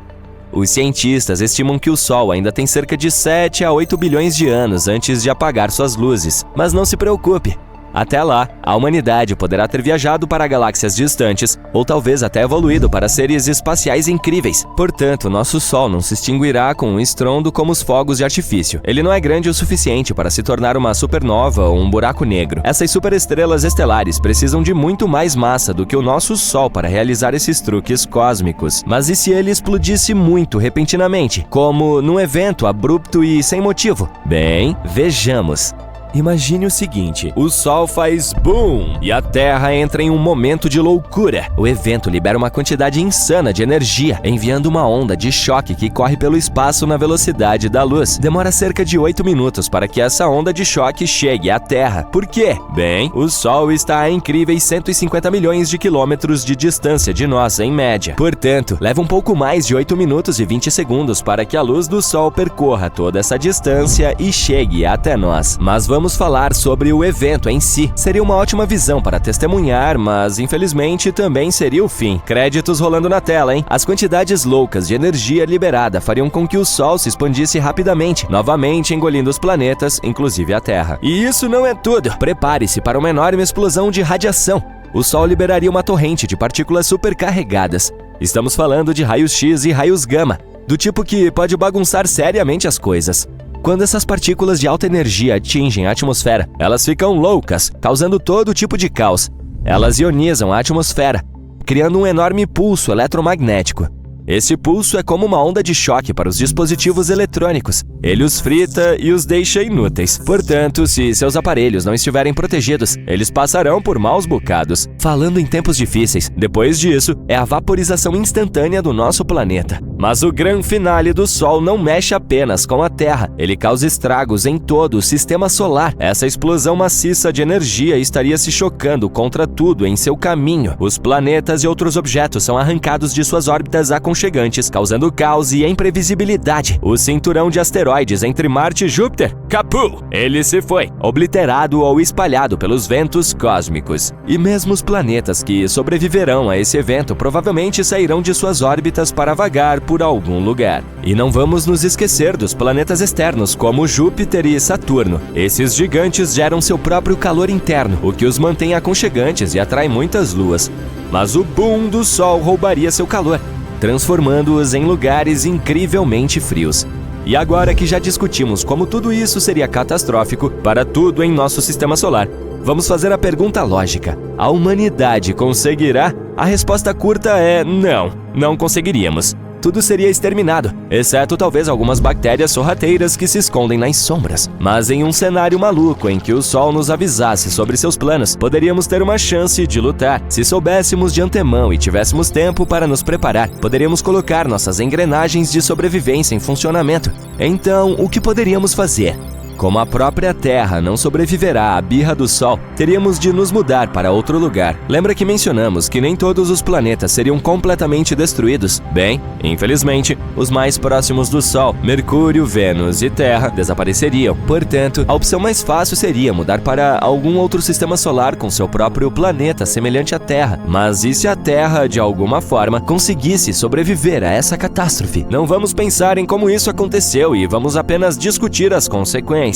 Os cientistas estimam que o Sol ainda tem cerca de 7 a 8 bilhões de anos antes de apagar suas luzes. Mas não se preocupe! Até lá, a humanidade poderá ter viajado para galáxias distantes ou talvez até evoluído para seres espaciais incríveis. Portanto, nosso Sol não se extinguirá com um estrondo como os fogos de artifício. Ele não é grande o suficiente para se tornar uma supernova ou um buraco negro. Essas superestrelas estelares precisam de muito mais massa do que o nosso Sol para realizar esses truques cósmicos. Mas e se ele explodisse muito repentinamente, como num evento abrupto e sem motivo? Bem, vejamos. Imagine o seguinte, o Sol faz boom e a Terra entra em um momento de loucura. O evento libera uma quantidade insana de energia, enviando uma onda de choque que corre pelo espaço na velocidade da luz. Demora cerca de 8 minutos para que essa onda de choque chegue à Terra. Por quê? Bem, o Sol está a incríveis 150 milhões de quilômetros de distância de nós, em média. Portanto, leva um pouco mais de 8 minutos e 20 segundos para que a luz do Sol percorra toda essa distância e chegue até nós. Mas vamos falar sobre o evento em si. Seria uma ótima visão para testemunhar, mas infelizmente também seria o fim. Créditos rolando na tela, hein? As quantidades loucas de energia liberada fariam com que o Sol se expandisse rapidamente, novamente engolindo os planetas, inclusive a Terra. E isso não é tudo. Prepare-se para uma enorme explosão de radiação. O Sol liberaria uma torrente de partículas supercarregadas. Estamos falando de raios X e raios gama, do tipo que pode bagunçar seriamente as coisas. Quando essas partículas de alta energia atingem a atmosfera, elas ficam loucas, causando todo tipo de caos. Elas ionizam a atmosfera, criando um enorme pulso eletromagnético. Esse pulso é como uma onda de choque para os dispositivos eletrônicos. Ele os frita e os deixa inúteis. Portanto, se seus aparelhos não estiverem protegidos, eles passarão por maus bocados. Falando em tempos difíceis, depois disso, é a vaporização instantânea do nosso planeta. Mas o grande finale do Sol não mexe apenas com a Terra. Ele causa estragos em todo o sistema solar. Essa explosão maciça de energia estaria se chocando contra tudo em seu caminho. Os planetas e outros objetos são arrancados de suas órbitas aconchegantes, causando caos e imprevisibilidade. O cinturão de asteroides entre Marte e Júpiter, capu! Ele se foi, obliterado ou espalhado pelos ventos cósmicos. E mesmo os planetas que sobreviverão a esse evento provavelmente sairão de suas órbitas para vagar por algum lugar. E não vamos nos esquecer dos planetas externos, como Júpiter e Saturno. Esses gigantes geram seu próprio calor interno, o que os mantém aconchegantes e atrai muitas luas. Mas o boom do Sol roubaria seu calor, transformando-os em lugares incrivelmente frios. E agora que já discutimos como tudo isso seria catastrófico para tudo em nosso sistema solar, vamos fazer a pergunta lógica. A humanidade conseguirá? A resposta curta é não, não conseguiríamos. Tudo seria exterminado, exceto talvez algumas bactérias sorrateiras que se escondem nas sombras. Mas em um cenário maluco em que o Sol nos avisasse sobre seus planos, poderíamos ter uma chance de lutar. Se soubéssemos de antemão e tivéssemos tempo para nos preparar, poderíamos colocar nossas engrenagens de sobrevivência em funcionamento. Então, o que poderíamos fazer? Como a própria Terra não sobreviverá à birra do Sol, teríamos de nos mudar para outro lugar. Lembra que mencionamos que nem todos os planetas seriam completamente destruídos? Bem, infelizmente, os mais próximos do Sol, Mercúrio, Vênus e Terra, desapareceriam. Portanto, a opção mais fácil seria mudar para algum outro sistema solar com seu próprio planeta semelhante à Terra. Mas e se a Terra, de alguma forma, conseguisse sobreviver a essa catástrofe? Não vamos pensar em como isso aconteceu e vamos apenas discutir as consequências.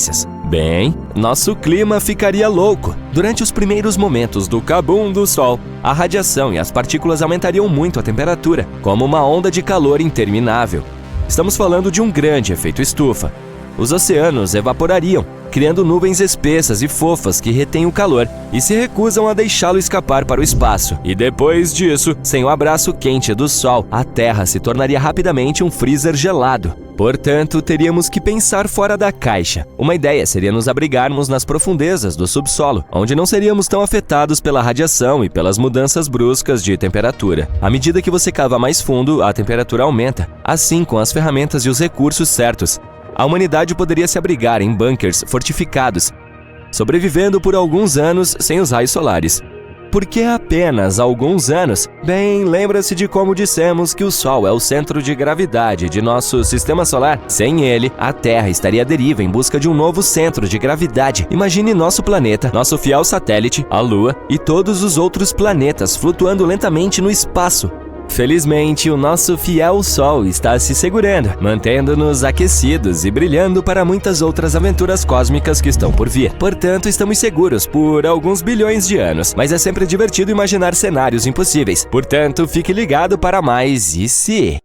Bem, nosso clima ficaria louco. Durante os primeiros momentos do cabum do Sol, a radiação e as partículas aumentariam muito a temperatura, como uma onda de calor interminável. Estamos falando de um grande efeito estufa. Os oceanos evaporariam, criando nuvens espessas e fofas que retêm o calor e se recusam a deixá-lo escapar para o espaço. E depois disso, sem o abraço quente do Sol, a Terra se tornaria rapidamente um freezer gelado. Portanto, teríamos que pensar fora da caixa. Uma ideia seria nos abrigarmos nas profundezas do subsolo, onde não seríamos tão afetados pela radiação e pelas mudanças bruscas de temperatura. À medida que você cava mais fundo, a temperatura aumenta. Assim, com as ferramentas e os recursos certos, a humanidade poderia se abrigar em bunkers fortificados, sobrevivendo por alguns anos sem os raios solares. Por que apenas alguns anos? Bem, lembra-se de como dissemos que o Sol é o centro de gravidade de nosso sistema solar? Sem ele, a Terra estaria à deriva em busca de um novo centro de gravidade. Imagine nosso planeta, nosso fiel satélite, a Lua e todos os outros planetas flutuando lentamente no espaço. Felizmente, o nosso fiel Sol está se segurando, mantendo-nos aquecidos e brilhando para muitas outras aventuras cósmicas que estão por vir. Portanto, estamos seguros por alguns bilhões de anos, mas é sempre divertido imaginar cenários impossíveis. Portanto, fique ligado para mais e se...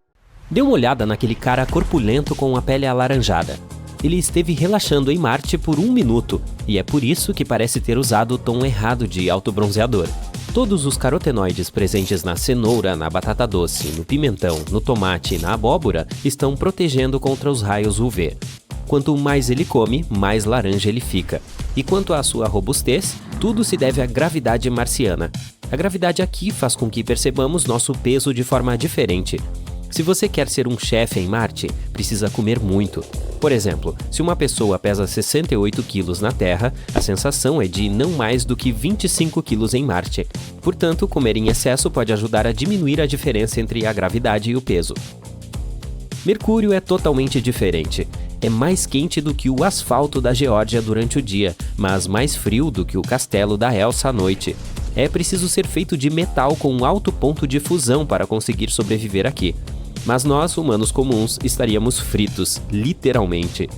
Dê uma olhada naquele cara corpulento com a pele alaranjada. Ele esteve relaxando em Marte por 1 minuto, e é por isso que parece ter usado o tom errado de autobronzeador. Todos os carotenoides presentes na cenoura, na batata doce, no pimentão, no tomate e na abóbora estão protegendo contra os raios UV. Quanto mais ele come, mais laranja ele fica. E quanto à sua robustez, tudo se deve à gravidade marciana. A gravidade aqui faz com que percebamos nosso peso de forma diferente. Se você quer ser um chefe em Marte, precisa comer muito. Por exemplo, se uma pessoa pesa 68 quilos na Terra, a sensação é de não mais do que 25 quilos em Marte. Portanto, comer em excesso pode ajudar a diminuir a diferença entre a gravidade e o peso. Mercúrio é totalmente diferente. É mais quente do que o asfalto da Geórgia durante o dia, mas mais frio do que o castelo da Elsa à noite. É preciso ser feito de metal com um alto ponto de fusão para conseguir sobreviver aqui. Mas nós, humanos comuns, estaríamos fritos, literalmente.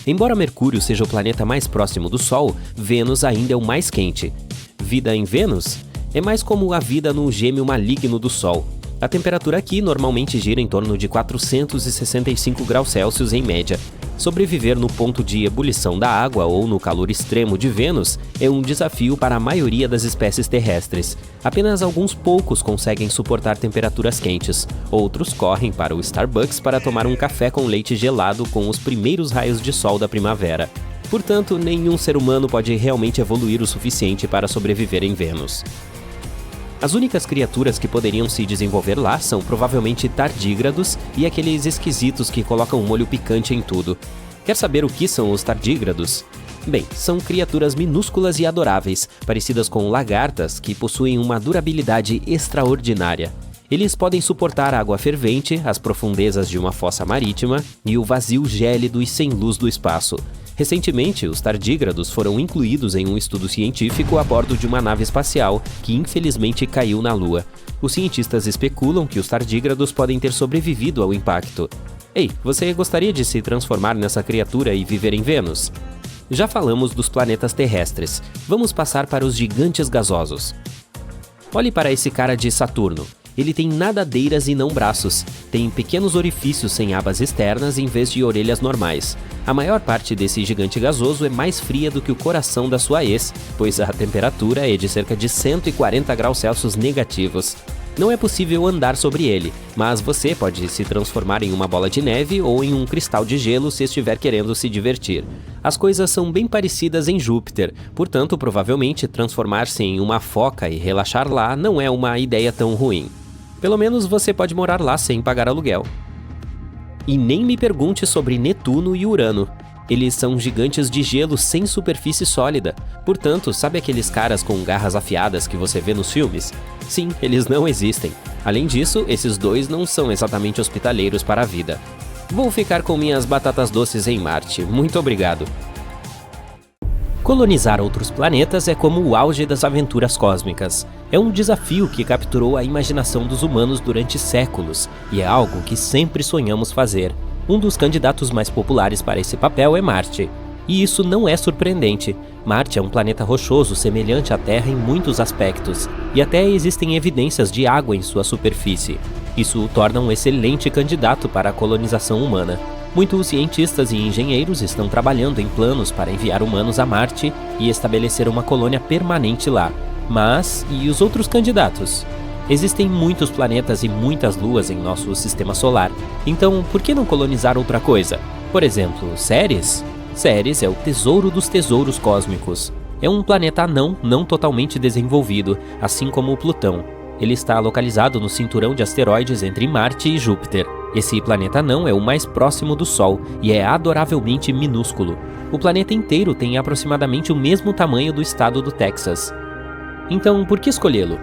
Embora Mercúrio seja o planeta mais próximo do Sol, Vênus ainda é o mais quente. Vida em Vênus? É mais como a vida no gêmeo maligno do Sol. A temperatura aqui normalmente gira em torno de 465 graus Celsius em média. Sobreviver no ponto de ebulição da água ou no calor extremo de Vênus é um desafio para a maioria das espécies terrestres. Apenas alguns poucos conseguem suportar temperaturas quentes. Outros correm para o Starbucks para tomar um café com leite gelado com os primeiros raios de sol da primavera. Portanto, nenhum ser humano pode realmente evoluir o suficiente para sobreviver em Vênus. As únicas criaturas que poderiam se desenvolver lá são provavelmente tardígrados e aqueles esquisitos que colocam molho picante em tudo. Quer saber o que são os tardígrados? Bem, são criaturas minúsculas e adoráveis, parecidas com lagartas que possuem uma durabilidade extraordinária. Eles podem suportar a água fervente, as profundezas de uma fossa marítima e o vazio gélido e sem luz do espaço. Recentemente, os tardígrados foram incluídos em um estudo científico a bordo de uma nave espacial que infelizmente caiu na Lua. Os cientistas especulam que os tardígrados podem ter sobrevivido ao impacto. Ei, você gostaria de se transformar nessa criatura e viver em Vênus? Já falamos dos planetas terrestres. Vamos passar para os gigantes gasosos. Olhe para esse cara de Saturno. Ele tem nadadeiras e não braços. Tem pequenos orifícios sem abas externas em vez de orelhas normais. A maior parte desse gigante gasoso é mais fria do que o coração da sua ex, pois a temperatura é de cerca de 140 graus Celsius negativos. Não é possível andar sobre ele, mas você pode se transformar em uma bola de neve ou em um cristal de gelo se estiver querendo se divertir. As coisas são bem parecidas em Júpiter, portanto, provavelmente transformar-se em uma foca e relaxar lá não é uma ideia tão ruim. Pelo menos você pode morar lá sem pagar aluguel. E nem me pergunte sobre Netuno e Urano. Eles são gigantes de gelo sem superfície sólida. Portanto, sabe aqueles caras com garras afiadas que você vê nos filmes? Sim, eles não existem. Além disso, esses dois não são exatamente hospitaleiros para a vida. Vou ficar com minhas batatas doces em Marte. Muito obrigado. Colonizar outros planetas é como o auge das aventuras cósmicas. É um desafio que capturou a imaginação dos humanos durante séculos, e é algo que sempre sonhamos fazer. Um dos candidatos mais populares para esse papel é Marte. E isso não é surpreendente. Marte é um planeta rochoso semelhante à Terra em muitos aspectos, e até existem evidências de água em sua superfície. Isso o torna um excelente candidato para a colonização humana. Muitos cientistas e engenheiros estão trabalhando em planos para enviar humanos a Marte e estabelecer uma colônia permanente lá. Mas, e os outros candidatos? Existem muitos planetas e muitas luas em nosso sistema solar, então por que não colonizar outra coisa? Por exemplo, Ceres? Ceres é o tesouro dos tesouros cósmicos. É um planeta anão não totalmente desenvolvido, assim como o Plutão. Ele está localizado no cinturão de asteroides entre Marte e Júpiter. Esse planeta anão é o mais próximo do Sol e é adoravelmente minúsculo. O planeta inteiro tem aproximadamente o mesmo tamanho do estado do Texas. Então, por que escolhê-lo?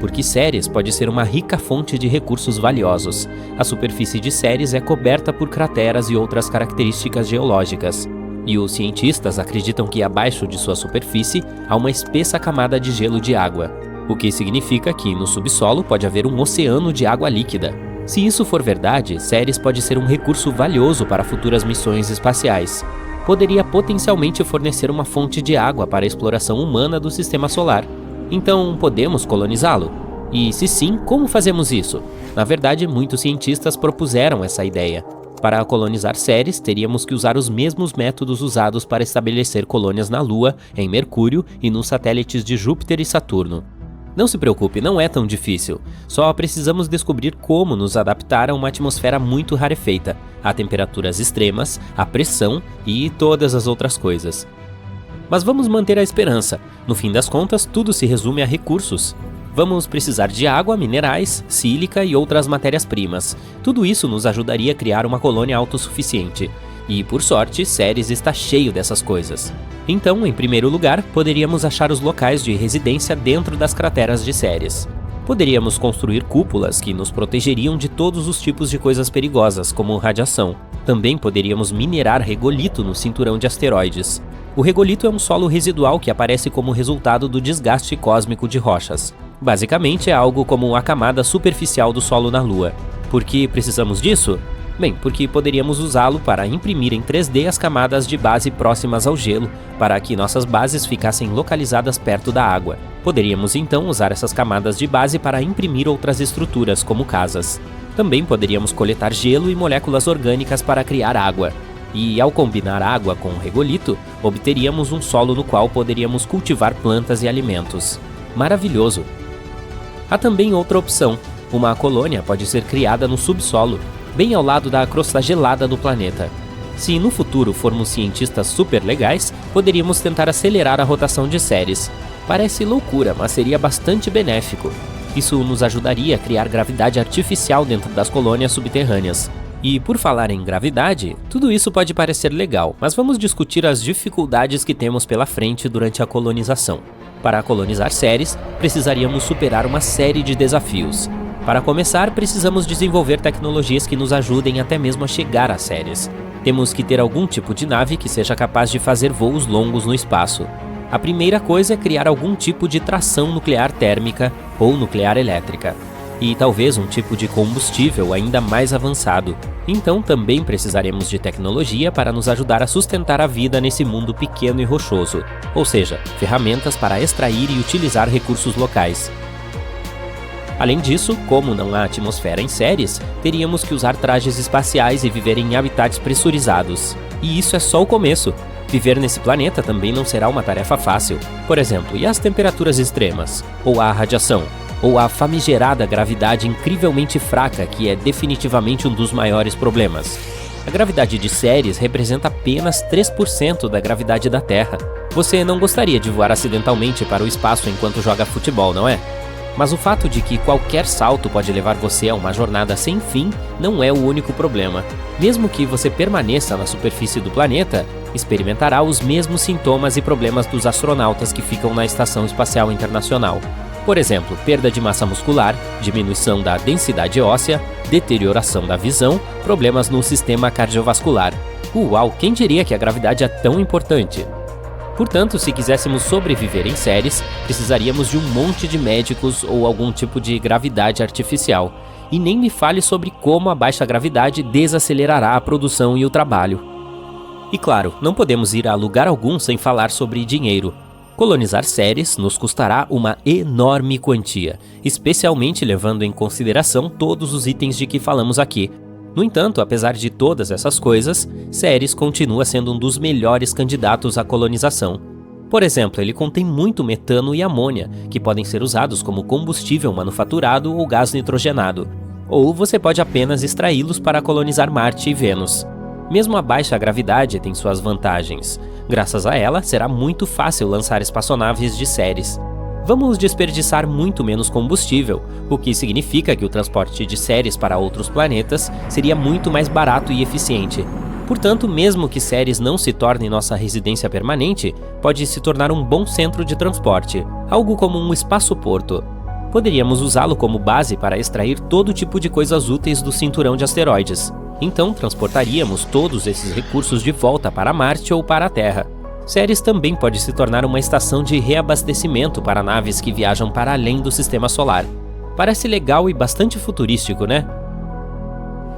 Porque Ceres pode ser uma rica fonte de recursos valiosos. A superfície de Ceres é coberta por crateras e outras características geológicas. E os cientistas acreditam que abaixo de sua superfície há uma espessa camada de gelo de água, o que significa que no subsolo pode haver um oceano de água líquida. Se isso for verdade, Ceres pode ser um recurso valioso para futuras missões espaciais. Poderia potencialmente fornecer uma fonte de água para a exploração humana do sistema solar. Então, podemos colonizá-lo? E se sim, como fazemos isso? Na verdade, muitos cientistas propuseram essa ideia. Para colonizar Ceres, teríamos que usar os mesmos métodos usados para estabelecer colônias na Lua, em Mercúrio e nos satélites de Júpiter e Saturno. Não se preocupe, não é tão difícil. Só precisamos descobrir como nos adaptar a uma atmosfera muito rarefeita, a temperaturas extremas, a pressão e todas as outras coisas. Mas vamos manter a esperança. No fim das contas, tudo se resume a recursos. Vamos precisar de água, minerais, sílica e outras matérias-primas. Tudo isso nos ajudaria a criar uma colônia autossuficiente. E, por sorte, Ceres está cheio dessas coisas. Então, em primeiro lugar, poderíamos achar os locais de residência dentro das crateras de Ceres. Poderíamos construir cúpulas que nos protegeriam de todos os tipos de coisas perigosas, como radiação. Também poderíamos minerar regolito no cinturão de asteroides. O regolito é um solo residual que aparece como resultado do desgaste cósmico de rochas. Basicamente, é algo como a camada superficial do solo na Lua. Por que precisamos disso? Bem, porque poderíamos usá-lo para imprimir em 3D as camadas de base próximas ao gelo, para que nossas bases ficassem localizadas perto da água. Poderíamos então usar essas camadas de base para imprimir outras estruturas, como casas. Também poderíamos coletar gelo e moléculas orgânicas para criar água. E ao combinar água com o regolito, obteríamos um solo no qual poderíamos cultivar plantas e alimentos. Maravilhoso! Há também outra opção. Uma colônia pode ser criada no subsolo, bem ao lado da crosta gelada do planeta. Se no futuro formos cientistas super legais, poderíamos tentar acelerar a rotação de Ceres. Parece loucura, mas seria bastante benéfico. Isso nos ajudaria a criar gravidade artificial dentro das colônias subterrâneas. E por falar em gravidade, tudo isso pode parecer legal, mas vamos discutir as dificuldades que temos pela frente durante a colonização. Para colonizar Ceres, precisaríamos superar uma série de desafios. Para começar, precisamos desenvolver tecnologias que nos ajudem até mesmo a chegar a Ceres. Temos que ter algum tipo de nave que seja capaz de fazer voos longos no espaço. A primeira coisa é criar algum tipo de tração nuclear térmica ou nuclear elétrica. E talvez um tipo de combustível ainda mais avançado. Então também precisaremos de tecnologia para nos ajudar a sustentar a vida nesse mundo pequeno e rochoso, ou seja, ferramentas para extrair e utilizar recursos locais. Além disso, como não há atmosfera em Ceres, teríamos que usar trajes espaciais e viver em habitats pressurizados. E isso é só o começo. Viver nesse planeta também não será uma tarefa fácil. Por exemplo, e as temperaturas extremas? Ou a radiação? Ou a famigerada gravidade incrivelmente fraca, que é definitivamente um dos maiores problemas? A gravidade de Ceres representa apenas 3% da gravidade da Terra. Você não gostaria de voar acidentalmente para o espaço enquanto joga futebol, não é? Mas o fato de que qualquer salto pode levar você a uma jornada sem fim não é o único problema. Mesmo que você permaneça na superfície do planeta, experimentará os mesmos sintomas e problemas dos astronautas que ficam na Estação Espacial Internacional. Por exemplo, perda de massa muscular, diminuição da densidade óssea, deterioração da visão, problemas no sistema cardiovascular. Uau, quem diria que a gravidade é tão importante? Portanto, se quiséssemos sobreviver em séries, precisaríamos de um monte de médicos ou algum tipo de gravidade artificial. E nem me fale sobre como a baixa gravidade desacelerará a produção e o trabalho. E claro, não podemos ir a lugar algum sem falar sobre dinheiro. Colonizar séries nos custará uma enorme quantia, especialmente levando em consideração todos os itens de que falamos aqui. No entanto, apesar de todas essas coisas, Ceres continua sendo um dos melhores candidatos à colonização. Por exemplo, ele contém muito metano e amônia, que podem ser usados como combustível manufaturado ou gás nitrogenado. Ou você pode apenas extraí-los para colonizar Marte e Vênus. Mesmo a baixa gravidade tem suas vantagens. Graças a ela, será muito fácil lançar espaçonaves de Ceres. Vamos desperdiçar muito menos combustível, o que significa que o transporte de Ceres para outros planetas seria muito mais barato e eficiente. Portanto, mesmo que Ceres não se torne nossa residência permanente, pode se tornar um bom centro de transporte, algo como um espaço-porto. Poderíamos usá-lo como base para extrair todo tipo de coisas úteis do cinturão de asteroides. Então, transportaríamos todos esses recursos de volta para Marte ou para a Terra. Ceres também pode se tornar uma estação de reabastecimento para naves que viajam para além do sistema solar. Parece legal e bastante futurístico, né?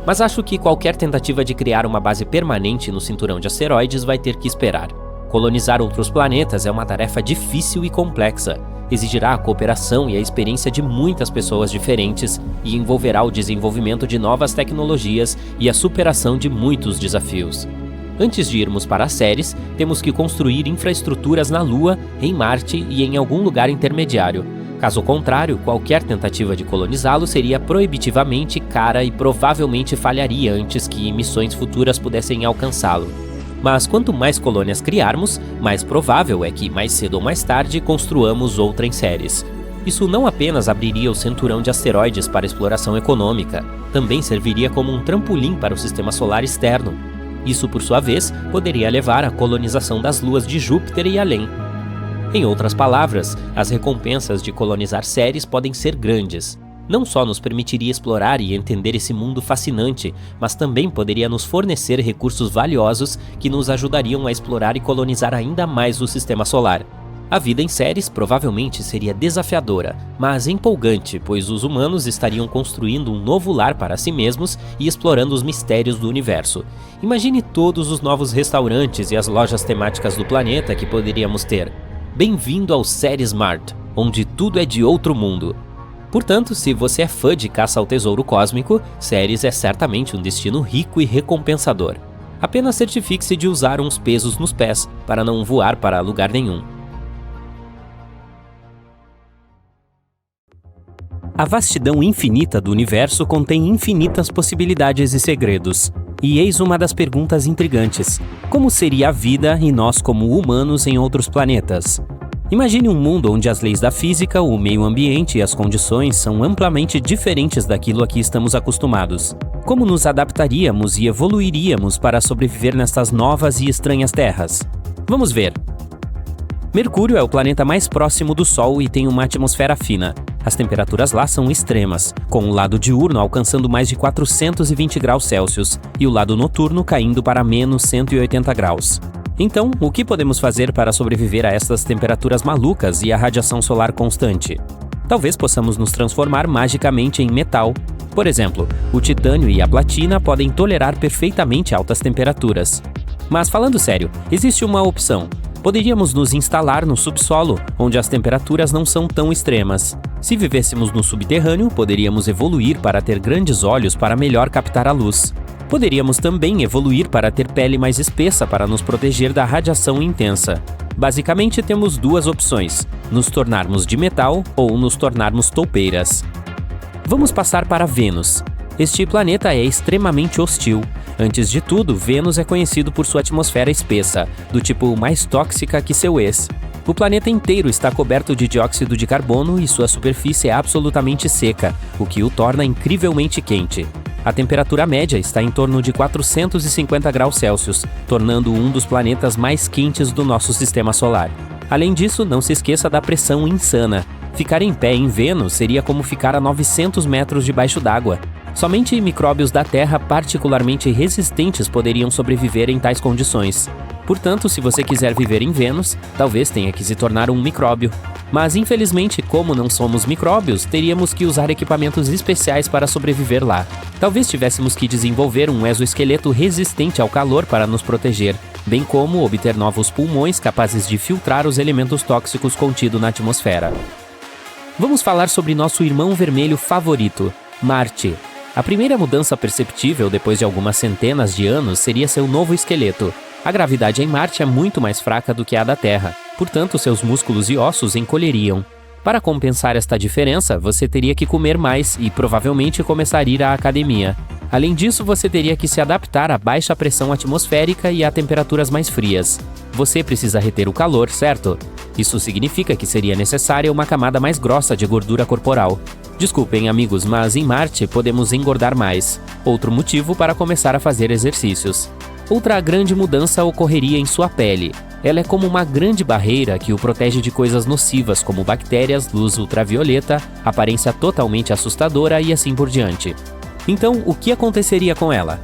Mas acho que qualquer tentativa de criar uma base permanente no cinturão de asteroides vai ter que esperar. Colonizar outros planetas é uma tarefa difícil e complexa. Exigirá a cooperação e a experiência de muitas pessoas diferentes e envolverá o desenvolvimento de novas tecnologias e a superação de muitos desafios. Antes de irmos para as Ceres, temos que construir infraestruturas na Lua, em Marte e em algum lugar intermediário. Caso contrário, qualquer tentativa de colonizá-lo seria proibitivamente cara e provavelmente falharia antes que missões futuras pudessem alcançá-lo. Mas quanto mais colônias criarmos, mais provável é que, mais cedo ou mais tarde, construamos outra em Ceres. Isso não apenas abriria o cinturão de asteroides para exploração econômica, também serviria como um trampolim para o sistema solar externo. Isso, por sua vez, poderia levar à colonização das luas de Júpiter e além. Em outras palavras, as recompensas de colonizar Ceres podem ser grandes. Não só nos permitiria explorar e entender esse mundo fascinante, mas também poderia nos fornecer recursos valiosos que nos ajudariam a explorar e colonizar ainda mais o sistema solar. A vida em Ceres provavelmente seria desafiadora, mas empolgante, pois os humanos estariam construindo um novo lar para si mesmos e explorando os mistérios do universo. Imagine todos os novos restaurantes e as lojas temáticas do planeta que poderíamos ter. Bem-vindo ao Ceres Mart, onde tudo é de outro mundo. Portanto, se você é fã de caça ao tesouro cósmico, Ceres é certamente um destino rico e recompensador. Apenas certifique-se de usar uns pesos nos pés, para não voar para lugar nenhum. A vastidão infinita do universo contém infinitas possibilidades e segredos. E eis uma das perguntas intrigantes: como seria a vida e nós como humanos em outros planetas? Imagine um mundo onde as leis da física, o meio ambiente e as condições são amplamente diferentes daquilo a que estamos acostumados. Como nos adaptaríamos e evoluiríamos para sobreviver nestas novas e estranhas terras? Vamos ver. Mercúrio é o planeta mais próximo do Sol e tem uma atmosfera fina. As temperaturas lá são extremas, com o lado diurno alcançando mais de 420 graus Celsius e o lado noturno caindo para menos 180 graus. Então, o que podemos fazer para sobreviver a essas temperaturas malucas e a radiação solar constante? Talvez possamos nos transformar magicamente em metal. Por exemplo, o titânio e a platina podem tolerar perfeitamente altas temperaturas. Mas falando sério, existe uma opção. Poderíamos nos instalar no subsolo, onde as temperaturas não são tão extremas. Se vivêssemos no subterrâneo, poderíamos evoluir para ter grandes olhos para melhor captar a luz. Poderíamos também evoluir para ter pele mais espessa para nos proteger da radiação intensa. Basicamente, temos duas opções: nos tornarmos de metal ou nos tornarmos toupeiras. Vamos passar para Vênus. Este planeta é extremamente hostil. Antes de tudo, Vênus é conhecido por sua atmosfera espessa, do tipo mais tóxica que seu ex. O planeta inteiro está coberto de dióxido de carbono e sua superfície é absolutamente seca, o que o torna incrivelmente quente. A temperatura média está em torno de 450 graus Celsius, tornando um dos planetas mais quentes do nosso sistema solar. Além disso, não se esqueça da pressão insana. Ficar em pé em Vênus seria como ficar a 900 metros debaixo d'água. Somente micróbios da Terra particularmente resistentes poderiam sobreviver em tais condições. Portanto, se você quiser viver em Vênus, talvez tenha que se tornar um micróbio. Mas, infelizmente, como não somos micróbios, teríamos que usar equipamentos especiais para sobreviver lá. Talvez tivéssemos que desenvolver um exoesqueleto resistente ao calor para nos proteger, bem como obter novos pulmões capazes de filtrar os elementos tóxicos contidos na atmosfera. Vamos falar sobre nosso irmão vermelho favorito, Marte. A primeira mudança perceptível depois de algumas centenas de anos seria seu novo esqueleto. A gravidade em Marte é muito mais fraca do que a da Terra, portanto seus músculos e ossos encolheriam. Para compensar esta diferença, você teria que comer mais e provavelmente começar a ir à academia. Além disso, você teria que se adaptar à baixa pressão atmosférica e a temperaturas mais frias. Você precisa reter o calor, certo? Isso significa que seria necessária uma camada mais grossa de gordura corporal. Desculpem, amigos, mas em Marte podemos engordar mais. Outro motivo para começar a fazer exercícios. Outra grande mudança ocorreria em sua pele. Ela é como uma grande barreira que o protege de coisas nocivas como bactérias, luz ultravioleta, aparência totalmente assustadora e assim por diante. Então, o que aconteceria com ela?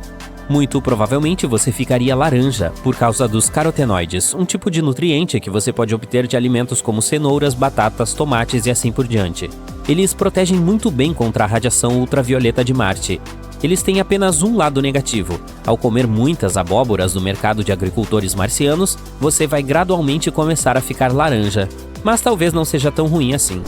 Muito provavelmente você ficaria laranja por causa dos carotenoides, um tipo de nutriente que você pode obter de alimentos como cenouras, batatas, tomates e assim por diante. Eles protegem muito bem contra a radiação ultravioleta de Marte. Eles têm apenas um lado negativo. Ao comer muitas abóboras do mercado de agricultores marcianos, você vai gradualmente começar a ficar laranja. Mas talvez não seja tão ruim assim.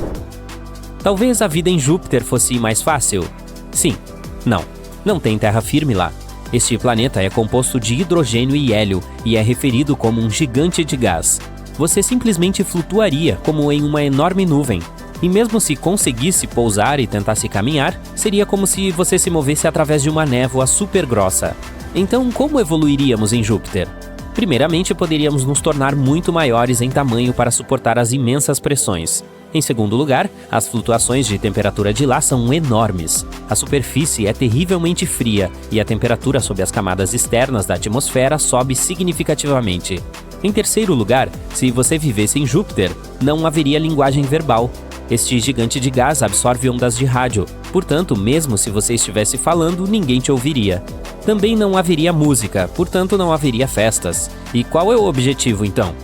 Talvez a vida em Júpiter fosse mais fácil? Sim. Não tem terra firme lá. Este planeta é composto de hidrogênio e hélio e é referido como um gigante de gás. Você simplesmente flutuaria como em uma enorme nuvem. E mesmo se conseguisse pousar e tentasse caminhar, seria como se você se movesse através de uma névoa super grossa. Então, como evoluiríamos em Júpiter? Primeiramente, poderíamos nos tornar muito maiores em tamanho para suportar as imensas pressões. Em segundo lugar, as flutuações de temperatura de lá são enormes. A superfície é terrivelmente fria e a temperatura sob as camadas externas da atmosfera sobe significativamente. Em terceiro lugar, se você vivesse em Júpiter, não haveria linguagem verbal. Este gigante de gás absorve ondas de rádio, portanto, mesmo se você estivesse falando, ninguém te ouviria. Também não haveria música, portanto não haveria festas. E qual é o objetivo, então?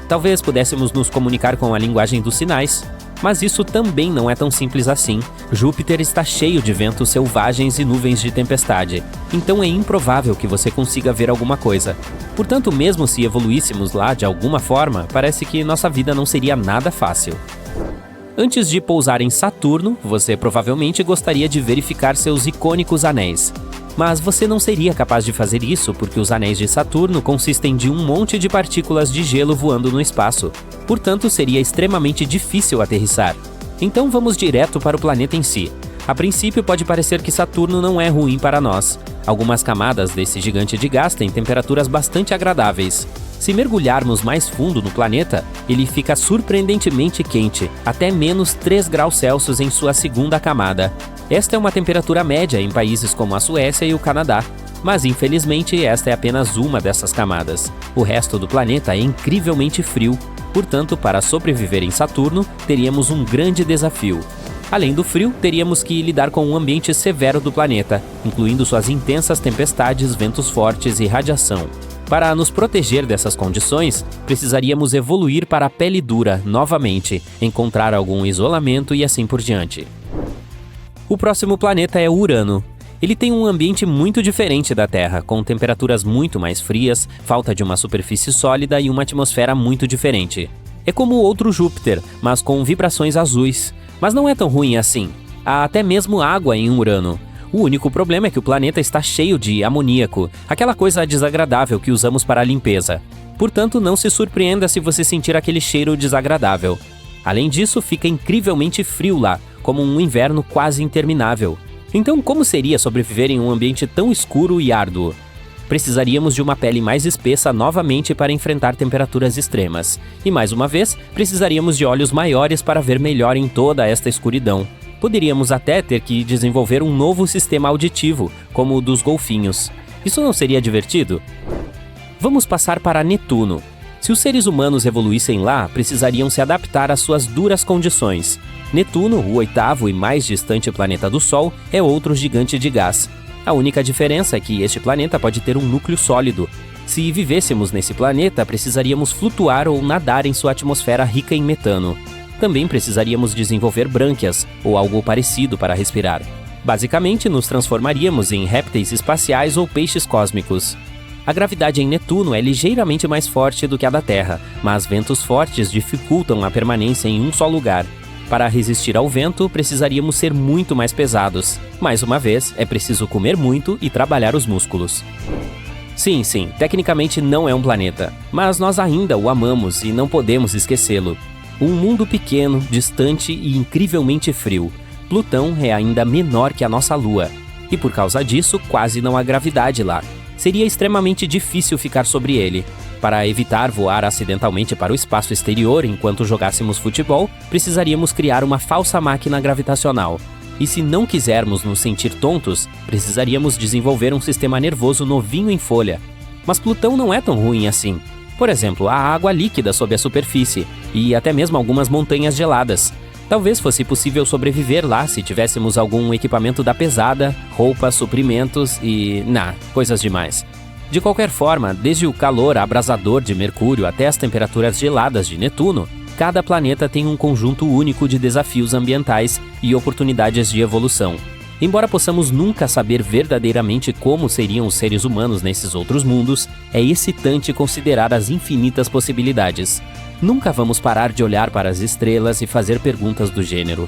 Talvez pudéssemos nos comunicar com a linguagem dos sinais. Mas isso também não é tão simples assim. Júpiter está cheio de ventos selvagens e nuvens de tempestade, então é improvável que você consiga ver alguma coisa. Portanto, mesmo se evoluíssemos lá de alguma forma, parece que nossa vida não seria nada fácil. Antes de pousar em Saturno, você provavelmente gostaria de verificar seus icônicos anéis. Mas você não seria capaz de fazer isso porque os anéis de Saturno consistem de um monte de partículas de gelo voando no espaço. Portanto, seria extremamente difícil aterrissar. Então vamos direto para o planeta em si. A princípio pode parecer que Saturno não é ruim para nós. Algumas camadas desse gigante de gás têm temperaturas bastante agradáveis. Se mergulharmos mais fundo no planeta, ele fica surpreendentemente quente, até menos 3 graus Celsius em sua segunda camada. Esta é uma temperatura média em países como a Suécia e o Canadá. Mas infelizmente esta é apenas uma dessas camadas. O resto do planeta é incrivelmente frio. Portanto, para sobreviver em Saturno, teríamos um grande desafio. Além do frio, teríamos que lidar com um ambiente severo do planeta, incluindo suas intensas tempestades, ventos fortes e radiação. Para nos proteger dessas condições, precisaríamos evoluir para a pele dura novamente, encontrar algum isolamento e assim por diante. O próximo planeta é Urano. Ele tem um ambiente muito diferente da Terra, com temperaturas muito mais frias, falta de uma superfície sólida e uma atmosfera muito diferente. É como outro Júpiter, mas com vibrações azuis. Mas não é tão ruim assim. Há até mesmo água em Urano. O único problema é que o planeta está cheio de amoníaco, aquela coisa desagradável que usamos para a limpeza. Portanto, não se surpreenda se você sentir aquele cheiro desagradável. Além disso, fica incrivelmente frio lá, como um inverno quase interminável. Então, como seria sobreviver em um ambiente tão escuro e árduo? Precisaríamos de uma pele mais espessa novamente para enfrentar temperaturas extremas. E mais uma vez, precisaríamos de olhos maiores para ver melhor em toda esta escuridão. Poderíamos até ter que desenvolver um novo sistema auditivo, como o dos golfinhos. Isso não seria divertido? Vamos passar para Netuno. Se os seres humanos evoluíssem lá, precisariam se adaptar às suas duras condições. Netuno, o oitavo e mais distante planeta do Sol, é outro gigante de gás. A única diferença é que este planeta pode ter um núcleo sólido. Se vivêssemos nesse planeta, precisaríamos flutuar ou nadar em sua atmosfera rica em metano. Também precisaríamos desenvolver brânquias, ou algo parecido para respirar. Basicamente, nos transformaríamos em répteis espaciais ou peixes cósmicos. A gravidade em Netuno é ligeiramente mais forte do que a da Terra, mas ventos fortes dificultam a permanência em um só lugar. Para resistir ao vento, precisaríamos ser muito mais pesados. Mais uma vez, é preciso comer muito e trabalhar os músculos. Sim, tecnicamente não é um planeta, mas nós ainda o amamos e não podemos esquecê-lo. Um mundo pequeno, distante e incrivelmente frio. Plutão é ainda menor que a nossa Lua, e por causa disso quase não há gravidade lá. Seria extremamente difícil ficar sobre ele. Para evitar voar acidentalmente para o espaço exterior enquanto jogássemos futebol, precisaríamos criar uma falsa máquina gravitacional. E se não quisermos nos sentir tontos, precisaríamos desenvolver um sistema nervoso novinho em folha. Mas Plutão não é tão ruim assim. Por exemplo, há água líquida sob a superfície, e até mesmo algumas montanhas geladas. Talvez fosse possível sobreviver lá se tivéssemos algum equipamento da pesada, roupas, suprimentos e... coisas demais. De qualquer forma, desde o calor abrasador de Mercúrio até as temperaturas geladas de Netuno, cada planeta tem um conjunto único de desafios ambientais e oportunidades de evolução. Embora possamos nunca saber verdadeiramente como seriam os seres humanos nesses outros mundos, é excitante considerar as infinitas possibilidades. Nunca vamos parar de olhar para as estrelas e fazer perguntas do gênero: